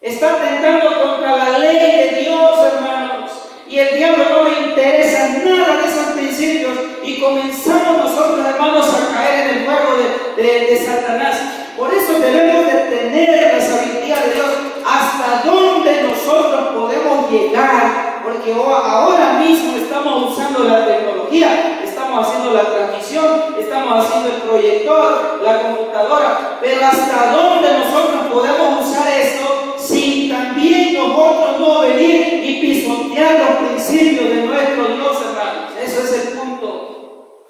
Está atentando contra la ley de Dios, hermanos. Y el diablo no le interesa nada de esos principios. Y comenzamos nosotros, hermanos, a caer en el juego de Satanás. Por eso debemos de tener la sabiduría de Dios. Hasta dónde nosotros podemos llegar. Porque ahora mismo estamos usando la tecnología. Estamos haciendo la transmisión. Estamos haciendo el proyector, la computadora. Pero hasta dónde nosotros podemos usar esto sin también nosotros no venir y pisotear los principios de nuestro Dios, hermanos. Eso es el punto.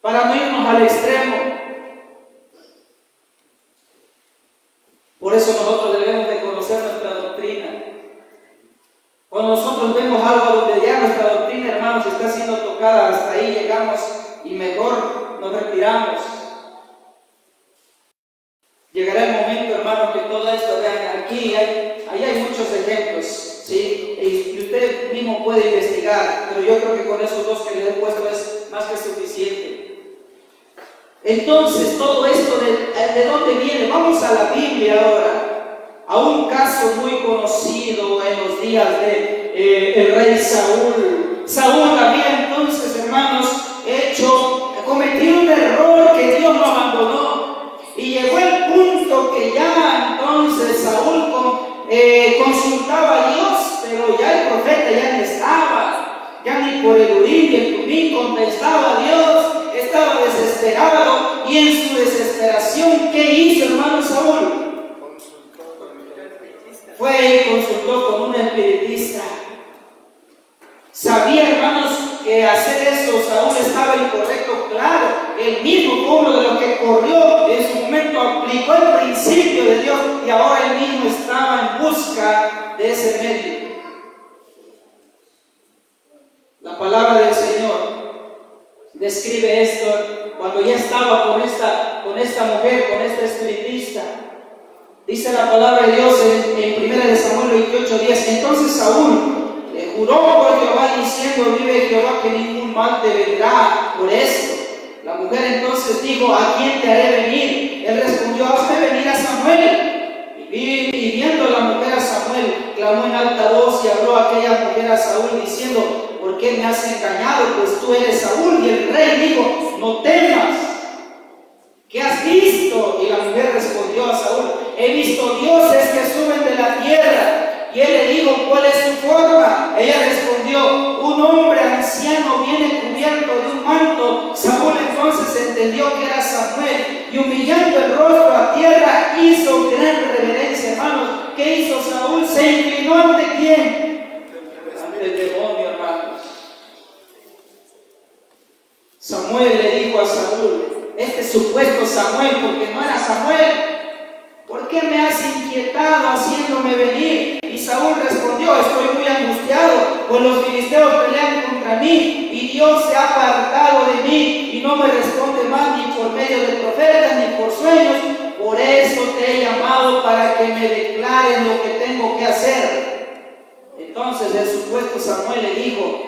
Para no irnos al extremo. Por eso nosotros debemos de conocer nuestra doctrina. Cuando nosotros vemos algo donde ya nuestra doctrina, hermanos, está siendo tocada, hasta ahí llegamos y mejor nos retiramos. Llegará el momento, hermanos, que todo esto, vean, ahí hay muchos ejemplos, ¿sí? Y usted mismo puede investigar, pero yo creo que con esos dos que le he puesto es más que suficiente. Entonces, todo esto, ¿de dónde viene? Vamos a la Biblia ahora, a un caso muy conocido en los días de el rey Saúl. Saúl había entonces, hermanos, cometido un error que Dios lo abandonó. Y llegó el punto que ya entonces Saúl consultaba a Dios, pero ya el profeta ya no estaba, ya ni por el Urim y el Tumim contestaba a Dios, estaba desesperado. Y en su desesperación, ¿qué hizo, hermano Saúl? Fue y consultó con un espiritista. Sabía, hermanos, que hacer eso Saúl estaba incorrecto, claro. El mismo pueblo de lo que corrió en su momento aplicó el principio de Dios y ahora él mismo estaba en busca de ese medio. La palabra del Señor describe esto cuando ya estaba con esta mujer, con esta espiritista. Dice la palabra de Dios en 1 Samuel 28:10. Entonces Saúl juró por Jehová diciendo: vive Jehová que ningún mal te vendrá por esto. La mujer entonces dijo: ¿a quién te haré venir? Él respondió: hazme venir a Samuel. Y viendo la mujer a Samuel, clamó en alta voz y habló a aquella mujer a Saúl diciendo: ¿por qué me has engañado? Pues tú eres Saúl. Y el rey dijo: no temas. ¿Qué has visto? Y la mujer respondió a Saúl: he visto dioses que suben de la tierra. Y él le dijo: ¿cuál es su forma? Ella respondió: un hombre anciano viene cubierto de un manto. Saúl entonces entendió que era Samuel y humillando el rostro a tierra hizo gran reverencia. Hermanos, ¿qué hizo Saúl? ¿Se inclinó ante quién? Ante el demonio, hermanos. Samuel le dijo a Saúl, este supuesto Samuel, porque no era Samuel: ¿por qué me has inquietado haciéndome venir? Y Saúl respondió: estoy muy angustiado, pues los filisteos pelean contra mí y Dios se ha apartado de mí y no me responde más ni por medio de profetas ni por sueños. Por eso te he llamado para que me declaren lo que tengo que hacer. Entonces el supuesto Samuel le dijo: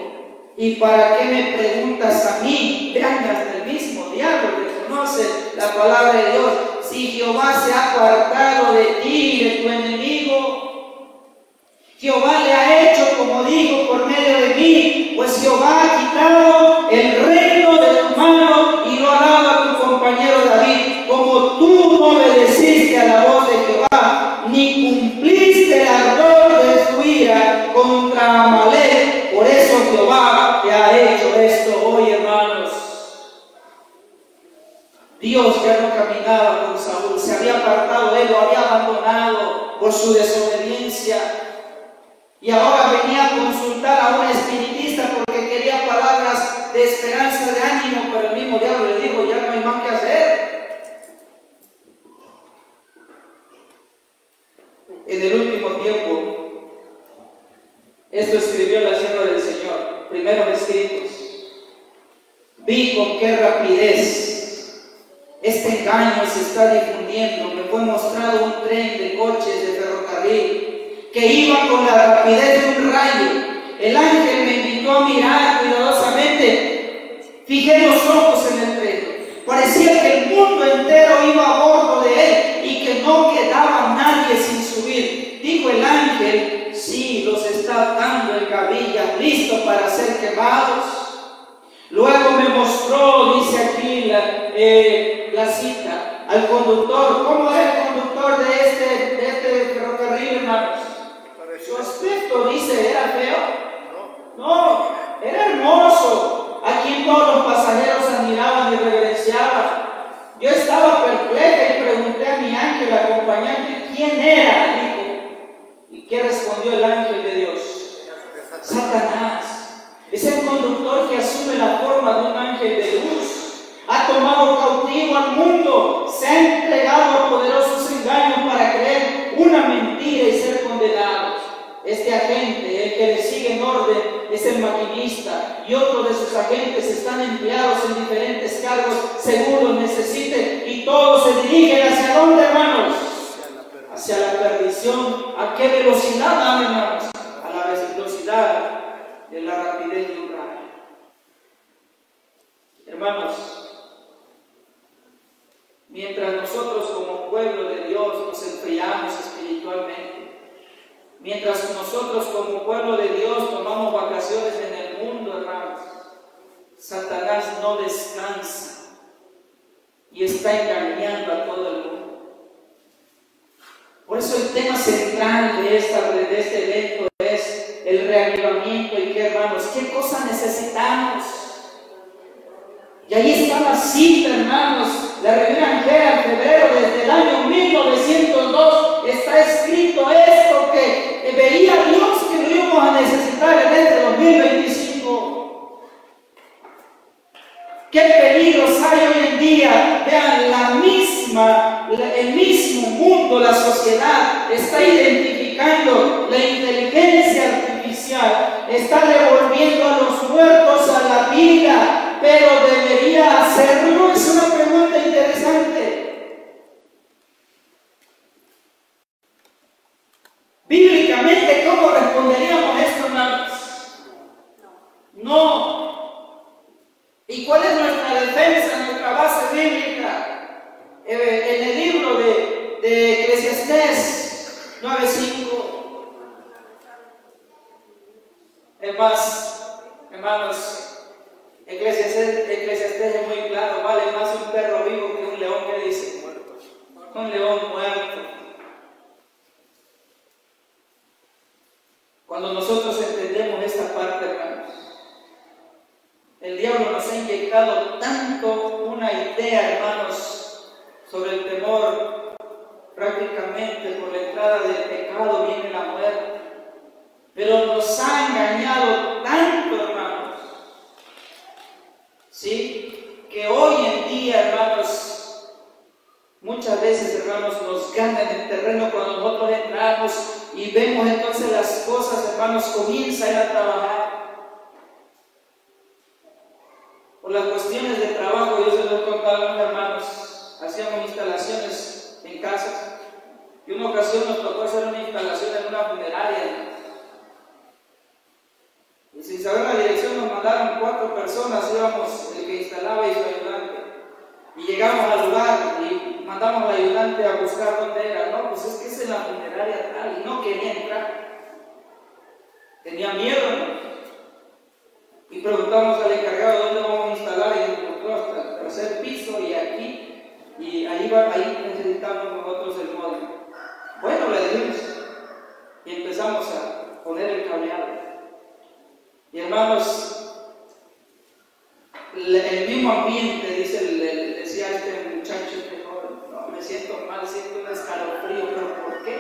¿y para qué me preguntas a mí? Vean, hasta el mismo diablo reconoce la palabra de Dios. Si Jehová se ha apartado de ti y de tu enemigo, Jehová le ha hecho como dijo por medio de mí, pues Jehová ha quitado el reino de tu mano y lo ha dado a tu compañero David. Como tú no obedeciste a la voz de Jehová, ni cumpliste el ardor de su ira contra Amalek, por eso Jehová te ha hecho esto hoy, hermanos. Dios ya no caminaba con Saúl, se había apartado de él, lo había abandonado por su desobediencia. Y ahora venía a consultar a un espiritista porque quería palabras de esperanza, de ánimo, pero el mismo diablo le dijo: ya no hay más que hacer. En el último tiempo, esto escribió la sierva del Señor, primeros escritos. Vi con qué rapidez este engaño se está difundiendo. Me fue mostrado un tren de coches de ferrocarril que iba con la rapidez de un rayo. El ángel me invitó a mirar cuidadosamente. Fijé los ojos en el tren. Parecía que el mundo entero iba a bordo de él y que no quedaba nadie sin subir. Dijo el estaba atando en cabillas, listo para ser quemados. Luego me mostró, dice aquí la cita, al conductor. ¿Cómo era el conductor de este ferrocarril, hermanos? Su aspecto, dice, ¿era feo? No, era hermoso, a quien todos los pasajeros admiraban y reverenciaban. Yo estaba perpleja y pregunté a mi ángel acompañante quién era, dijo. ¿Y qué respondió el ángel de Dios? Satanás. Es el conductor que asume la forma de un ángel de luz. Ha tomado cautivo al mundo, se ha entregado a poderosos engaños para creer una mentira y ser condenados. Este agente, el que le sigue en orden, es el maquinista, y otros de sus agentes están empleados en diferentes cargos según los necesiten, y todos se dirigen ¿hacia dónde, hermanos? Hacia la perdición. ¿A qué velocidad van, hermanos? A la velocidad de la rapidez de un rayo. Hermanos, mientras nosotros como pueblo de Dios nos enfriamos espiritualmente, mientras nosotros como pueblo de Dios tomamos vacaciones en el mundo, hermanos, Satanás no descansa y está engañando a todo el mundo. Por eso el tema central de este evento es el reavivamiento. ¿Y qué, hermanos? ¿Qué cosa necesitamos? Y ahí está la cita, hermanos. La Revista Angera, en febrero, desde el año 1902, está escrito esto, que veía Dios que lo íbamos a necesitar en este 2025. ¿Qué peligros hay hoy en día? Vean, el mismo mundo, la sociedad, está identificando la inteligencia artificial, está devolviendo a los muertos a la vida, pero debería hacerlo. Es una pregunta interesante. Bíblicamente, ¿cómo responderíamos esto, hermanos? No. ¿Y cuál es nuestra defensa, nuestra base bíblica? En el libro de Eclesiastés 9:5. Hermanos, Eclesiastés es muy claro, vale más un perro vivo que un león, que dice, un león muerto. Cuando nosotros entendemos esta parte, hermanos, el diablo nos ha inyectado tanto una idea, hermanos, sobre el temor. Prácticamente por la entrada del pecado viene la muerte, pero nos ha engañado tanto, hermanos, ¿sí? Que hoy en día, hermanos, muchas veces, hermanos, nos gana en el terreno cuando nosotros entramos y vemos entonces las cosas, hermanos, comienzan a trabajar. Por las cuestiones de trabajo, yo se los he contado a mis hermanos, hacíamos instalaciones en casas, y una ocasión nos tocó hacer una instalación en una funeraria, y sin saber la dirección nos mandaron 4 personas, íbamos el que instalaba y su ayudante, y llegamos al lugar y mandamos al ayudante a buscar dónde era. No, pues es que es en la funeraria tal, y no quería entrar, tenía miedo, ¿no? Y preguntamos al encargado dónde vamos a instalar, y nos mostró hasta el tercer piso y aquí, y ahí necesitamos nosotros el módulo. Bueno, le dijimos, y empezamos a poner el cableado. Y hermanos, el mismo ambiente, decía este muchacho, este joven, no, me siento mal, siento un escalofrío, pero ¿por qué?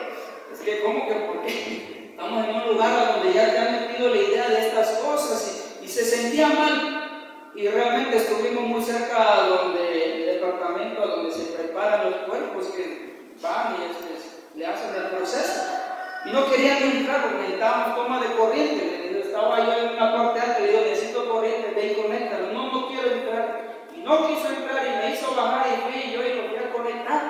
Es que, ¿cómo que por qué? Estamos en un lugar donde ya te han metido la idea de estas cosas y se sentía mal. Y realmente estuvimos muy cerca del departamento donde se preparan los cuerpos que van y le hacen el proceso. Y no querían entrar porque necesitábamos toma de corriente. Estaba yo en una parte alta y le digo, necesito corriente, ve y conéctalo. No quiero entrar. Y no quiso entrar y me hizo bajar y fui yo y lo fui a conectar.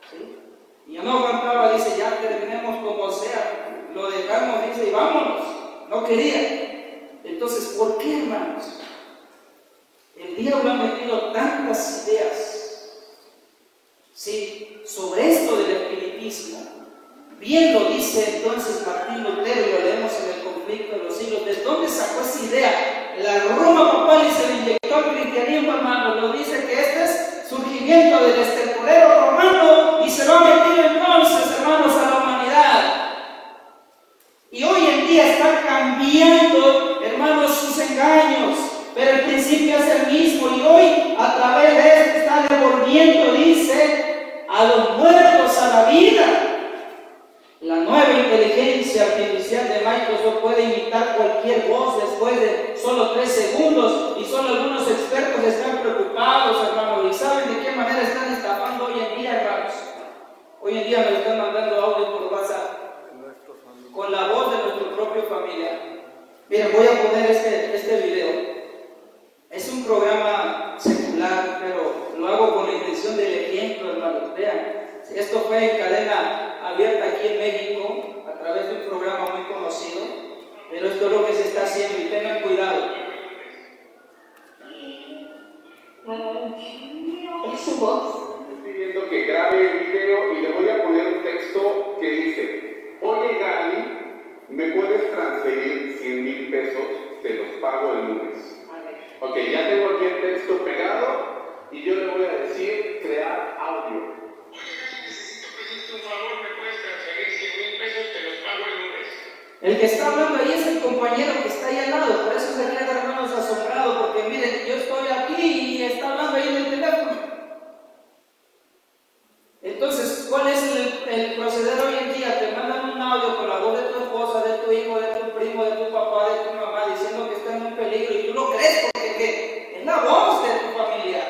¿Sí? Y yo no aguantaba, dice, ya terminemos como sea. Lo dejamos, dice, y vámonos. No quería. Entonces, ¿por qué, hermanos? El diablo ha metido tantas ideas, ¿sí?, sobre esto del espiritismo. Bien lo dice entonces Martín Lutero, y lo leemos en el idea. La Roma papal y se le inyectó al cristianismo, hermano. Lo dice que este es surgimiento del estercolero romano y se lo ha metido entonces, hermanos, a la humanidad. Y hoy en día está cambiando, hermanos, sus engaños, pero el principio es el mismo. Y hoy, a través de esto, está devolviendo, dice, a los muertos a la vida. La nueva inteligencia artificial de Microsoft puede imitar cualquier voz después de solo 3 segundos y solo algunos expertos están preocupados, hermanos, y saben de qué manera están estafando hoy en día, hermanos. Hoy en día me están mandando audio por WhatsApp con la voz de nuestro propio familiar. Miren, voy a poner este video. Es un programa secular, pero lo hago con la intención del ejemplo, hermanos. Vean, esto fue en cadena abierta aquí en México, a través de un programa muy conocido, pero esto es lo que se está haciendo y tengan cuidado. ¿Es su voz? Estoy viendo que grabe el video y le voy a poner un texto que dice: oye Gaby, ¿me puedes transferir 100,000 pesos? Te los pago el lunes. Ok, ya tengo aquí el texto pegado y yo le voy a decir crear audio. Necesito pedirte un favor, ¿me puedes transferir 100,000 pesos? Te los pago el lunes. El que está hablando ahí es el compañero que está ahí al lado, por eso se queda, hermanos, asombrado, porque miren, yo estoy aquí y está hablando ahí en el teléfono. Entonces, ¿cuál es el proceder hoy en día? Te mandan un audio con la voz de tu esposa, de tu hijo, de tu primo, de tu papá, de tu mamá, diciendo que está en un peligro y tú lo crees porque ¿qué? Es la voz de tu familia.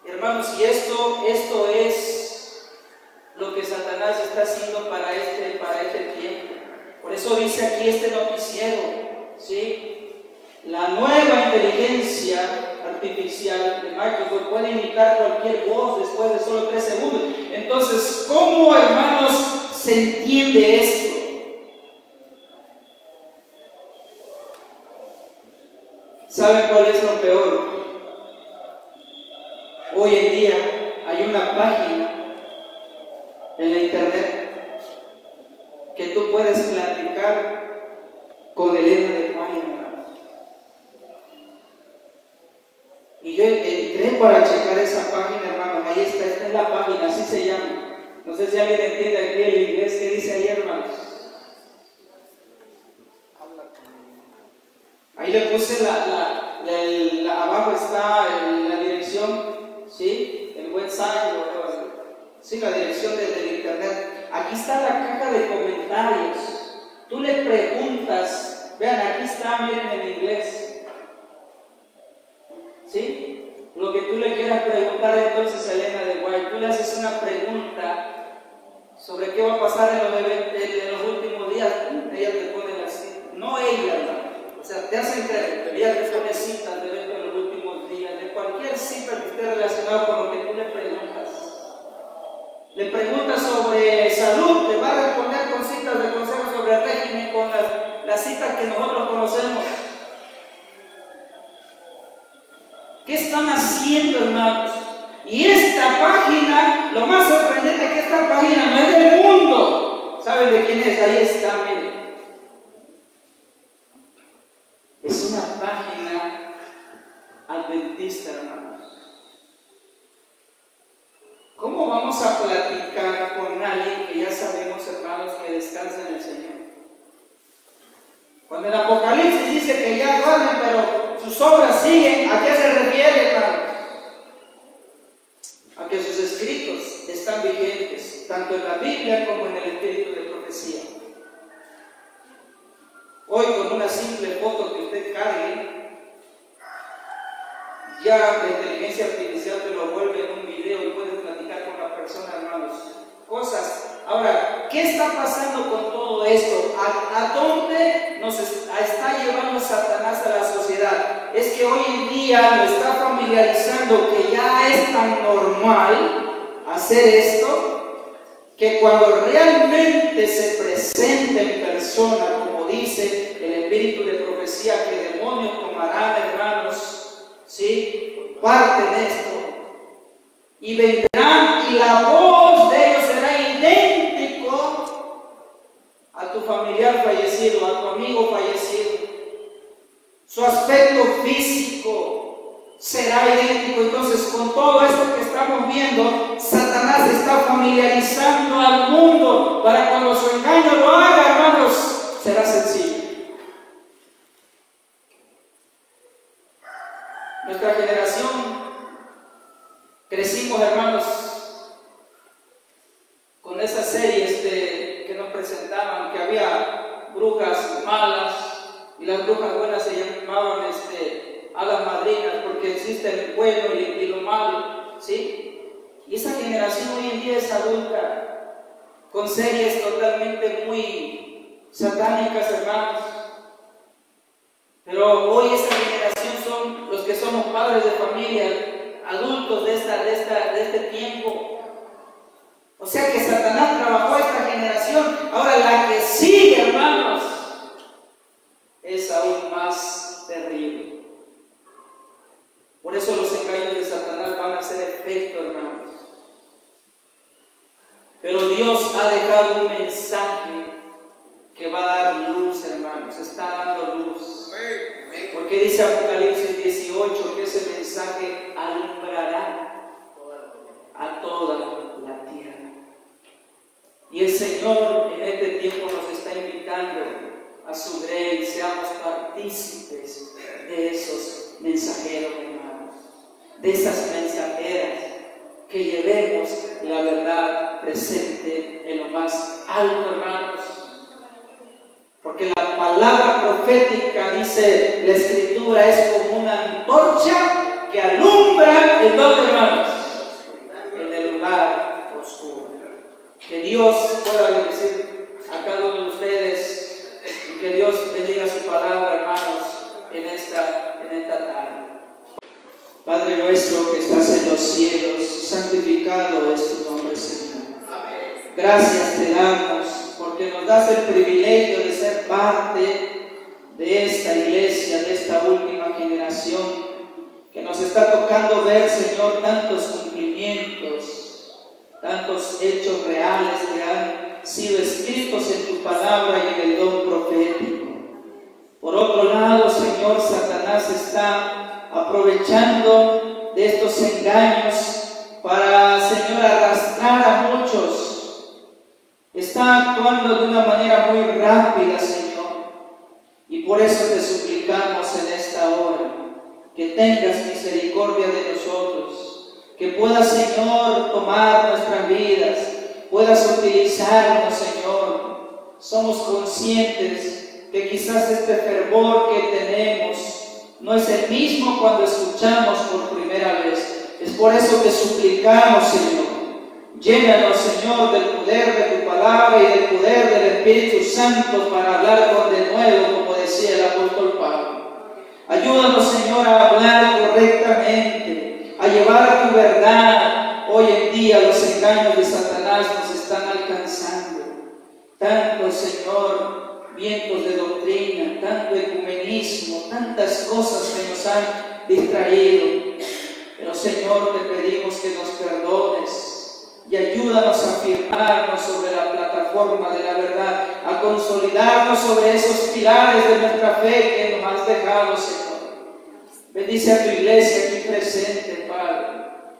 Hermanos, y esto es lo que Satanás está haciendo para este tiempo. Por eso dice aquí este noticiero, ¿sí? La nueva inteligencia artificial de Microsoft puede imitar cualquier voz después de solo 3 segundos. Entonces, ¿cómo, hermanos, se entiende esto? ¿Saben cuál es lo peor? Hoy en día hay una página en la internet que tú puedes platicar con Elena de Juan, hermano. Y yo entré para checar esa página, hermano. Ahí está, esta es la página, así se llama. No sé si alguien entiende aquí el inglés que dice ahí, hermanos. Ahí le puse abajo está la dirección, ¿sí? El website, sí, la dirección del internet. Aquí está la caja de comentarios. Tú le preguntas, vean, aquí está, miren en inglés, ¿sí? Lo que tú le quieras preguntar entonces a Elena de White, tú le haces una pregunta sobre qué va a pasar en los últimos días. Ella te pone la cita, no ella, ¿no? O sea, te hacen creer, ella te pone citas de evento en los últimos días, de cualquier cita que esté relacionada con lo que tú le preguntas. Le preguntas sobre salud, te va a responder con citas de consejo sobre el régimen, con las citas que nosotros conocemos. ¿Qué están haciendo, hermanos? Y esta página, lo más sorprendente es que esta página no es del mundo. ¿Saben de quién es? Ahí está, miren. Es una página adventista, hermanos. ¿Cómo vamos a platicar con alguien que ya sabemos, hermanos, que descansa en el Señor? Cuando el Apocalipsis dice que ya duermen, pero sus obras siguen, ¿a qué se refiere, hermanos? A que sus escritos están vigentes, tanto en la Biblia como en el espíritu de profecía. Hoy, con una simple foto que usted cargue, ya la inteligencia artificial te lo vuelve en un video y puedes platicar con la persona, hermanos. Cosas. Ahora, ¿qué está pasando con todo esto? ¿A dónde nos está llevando Satanás a la sociedad? Es que hoy en día nos está familiarizando que ya es tan normal hacer esto, que cuando realmente se presenta en persona, como dice el espíritu de profecía, que demonios tomarán, hermanos, ¿sí? Parte de esto, y vendrán, y la voz de ellos será idéntico a tu familiar fallecido, a tu amigo fallecido, su aspecto físico será idéntico. Entonces, con todo esto que estamos viendo, Satanás está familiarizando al mundo para cuando su engaño lo haga, hermanos, será sencillo. Nuestra generación, crecimos, hermanos, con esas series que nos presentaban, que había brujas malas y las brujas buenas se llamaban hadas madrinas, porque existe el bueno y lo malo, ¿sí? Y esa generación hoy en día es adulta, con series totalmente muy satánicas, hermanos. Pero hoy esta generación son los que somos padres de familia, adultos de este tiempo. O sea que Satanás trabajó a esta generación. Ahora la que sigue, hermanos, es aún más terrible. Por eso los engaños de Satanás van a hacer efecto, hermanos. Pero Dios ha dejado un mensaje que va a dar luz, hermanos. Está dando luz. Porque dice Apocalipsis 18 que ese mensaje alumbrará a toda la tierra. Y el Señor en este tiempo nos está invitando a su grey, seamos partícipes de esos mensajeros, hermanos, de esas mensajeras, que llevemos la verdad presente en lo más alto, hermanos. Porque la palabra profética, dice la Escritura, es como una antorcha que alumbra en dos, hermanos, en el lugar oscuro. Que Dios pueda bendecir a cada uno de ustedes y que Dios bendiga su palabra, hermanos, en esta tarde. Padre nuestro que estás en los cielos, santificado es tu nombre, Señor. Gracias te damos porque nos das el privilegio de ser parte de esta iglesia, de esta última generación, que nos está tocando ver, Señor, tantos cumplimientos, tantos hechos reales que han sido escritos en tu palabra y en el don profético. Por otro lado, Señor, Satanás está aprovechando de estos engaños para, Señor, arrastrar a muchos. Está actuando de una manera muy rápida, Señor, y por eso te suplicamos en esta hora que tengas misericordia de nosotros, que puedas, Señor, tomar nuestras vidas, puedas utilizarnos, Señor. Somos conscientes que quizás este fervor que tenemos no es el mismo cuando escuchamos por primera vez. Es por eso que suplicamos, Señor. Llénanos, Señor, del poder de tu palabra y del poder del Espíritu Santo para hablar con denuedo, como decía el apóstol Pablo. Ayúdanos, Señor, a hablar correctamente, a llevar tu verdad. Hoy en día los engaños de Satanás nos están alcanzando. Tanto, Señor, vientos de doctrina, tanto ecumenismo, tantas cosas que nos han distraído. Pero, Señor, te pedimos que nos perdones y ayúdanos a firmarnos sobre la plataforma de la verdad, a consolidarnos sobre esos pilares de nuestra fe que nos has dejado, Señor. Bendice a tu iglesia aquí presente, Padre.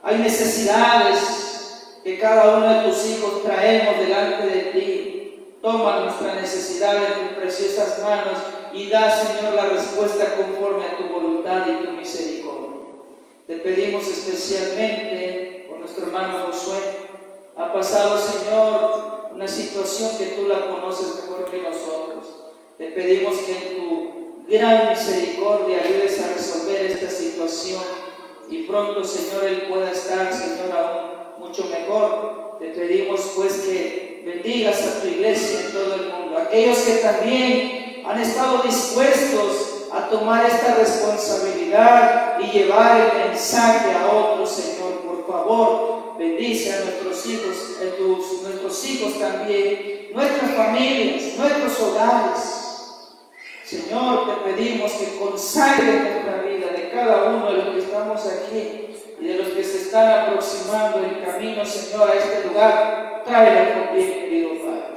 Hay necesidades que cada uno de tus hijos traemos delante de ti. Toma nuestra necesidad en tus preciosas manos y da, Señor, la respuesta conforme a tu voluntad y tu misericordia. Te pedimos especialmente por nuestro hermano Josué. Ha pasado, Señor, una situación que tú la conoces mejor que nosotros. Te pedimos que en tu gran misericordia ayudes a resolver esta situación y pronto, Señor, Él pueda estar, Señor, aún mucho mejor. Te pedimos, pues, que bendigas a tu iglesia en todo el mundo. Aquellos que también han estado dispuestos a tomar esta responsabilidad y llevar el mensaje a otros, Señor, por favor, bendice a nuestros hijos, nuestros hijos también, nuestras familias, nuestros hogares. Señor, te pedimos que consagres nuestra vida de cada uno de los que estamos aquí y de los que se están aproximando en camino, Señor, a este lugar. Tráela con bien, querido Padre.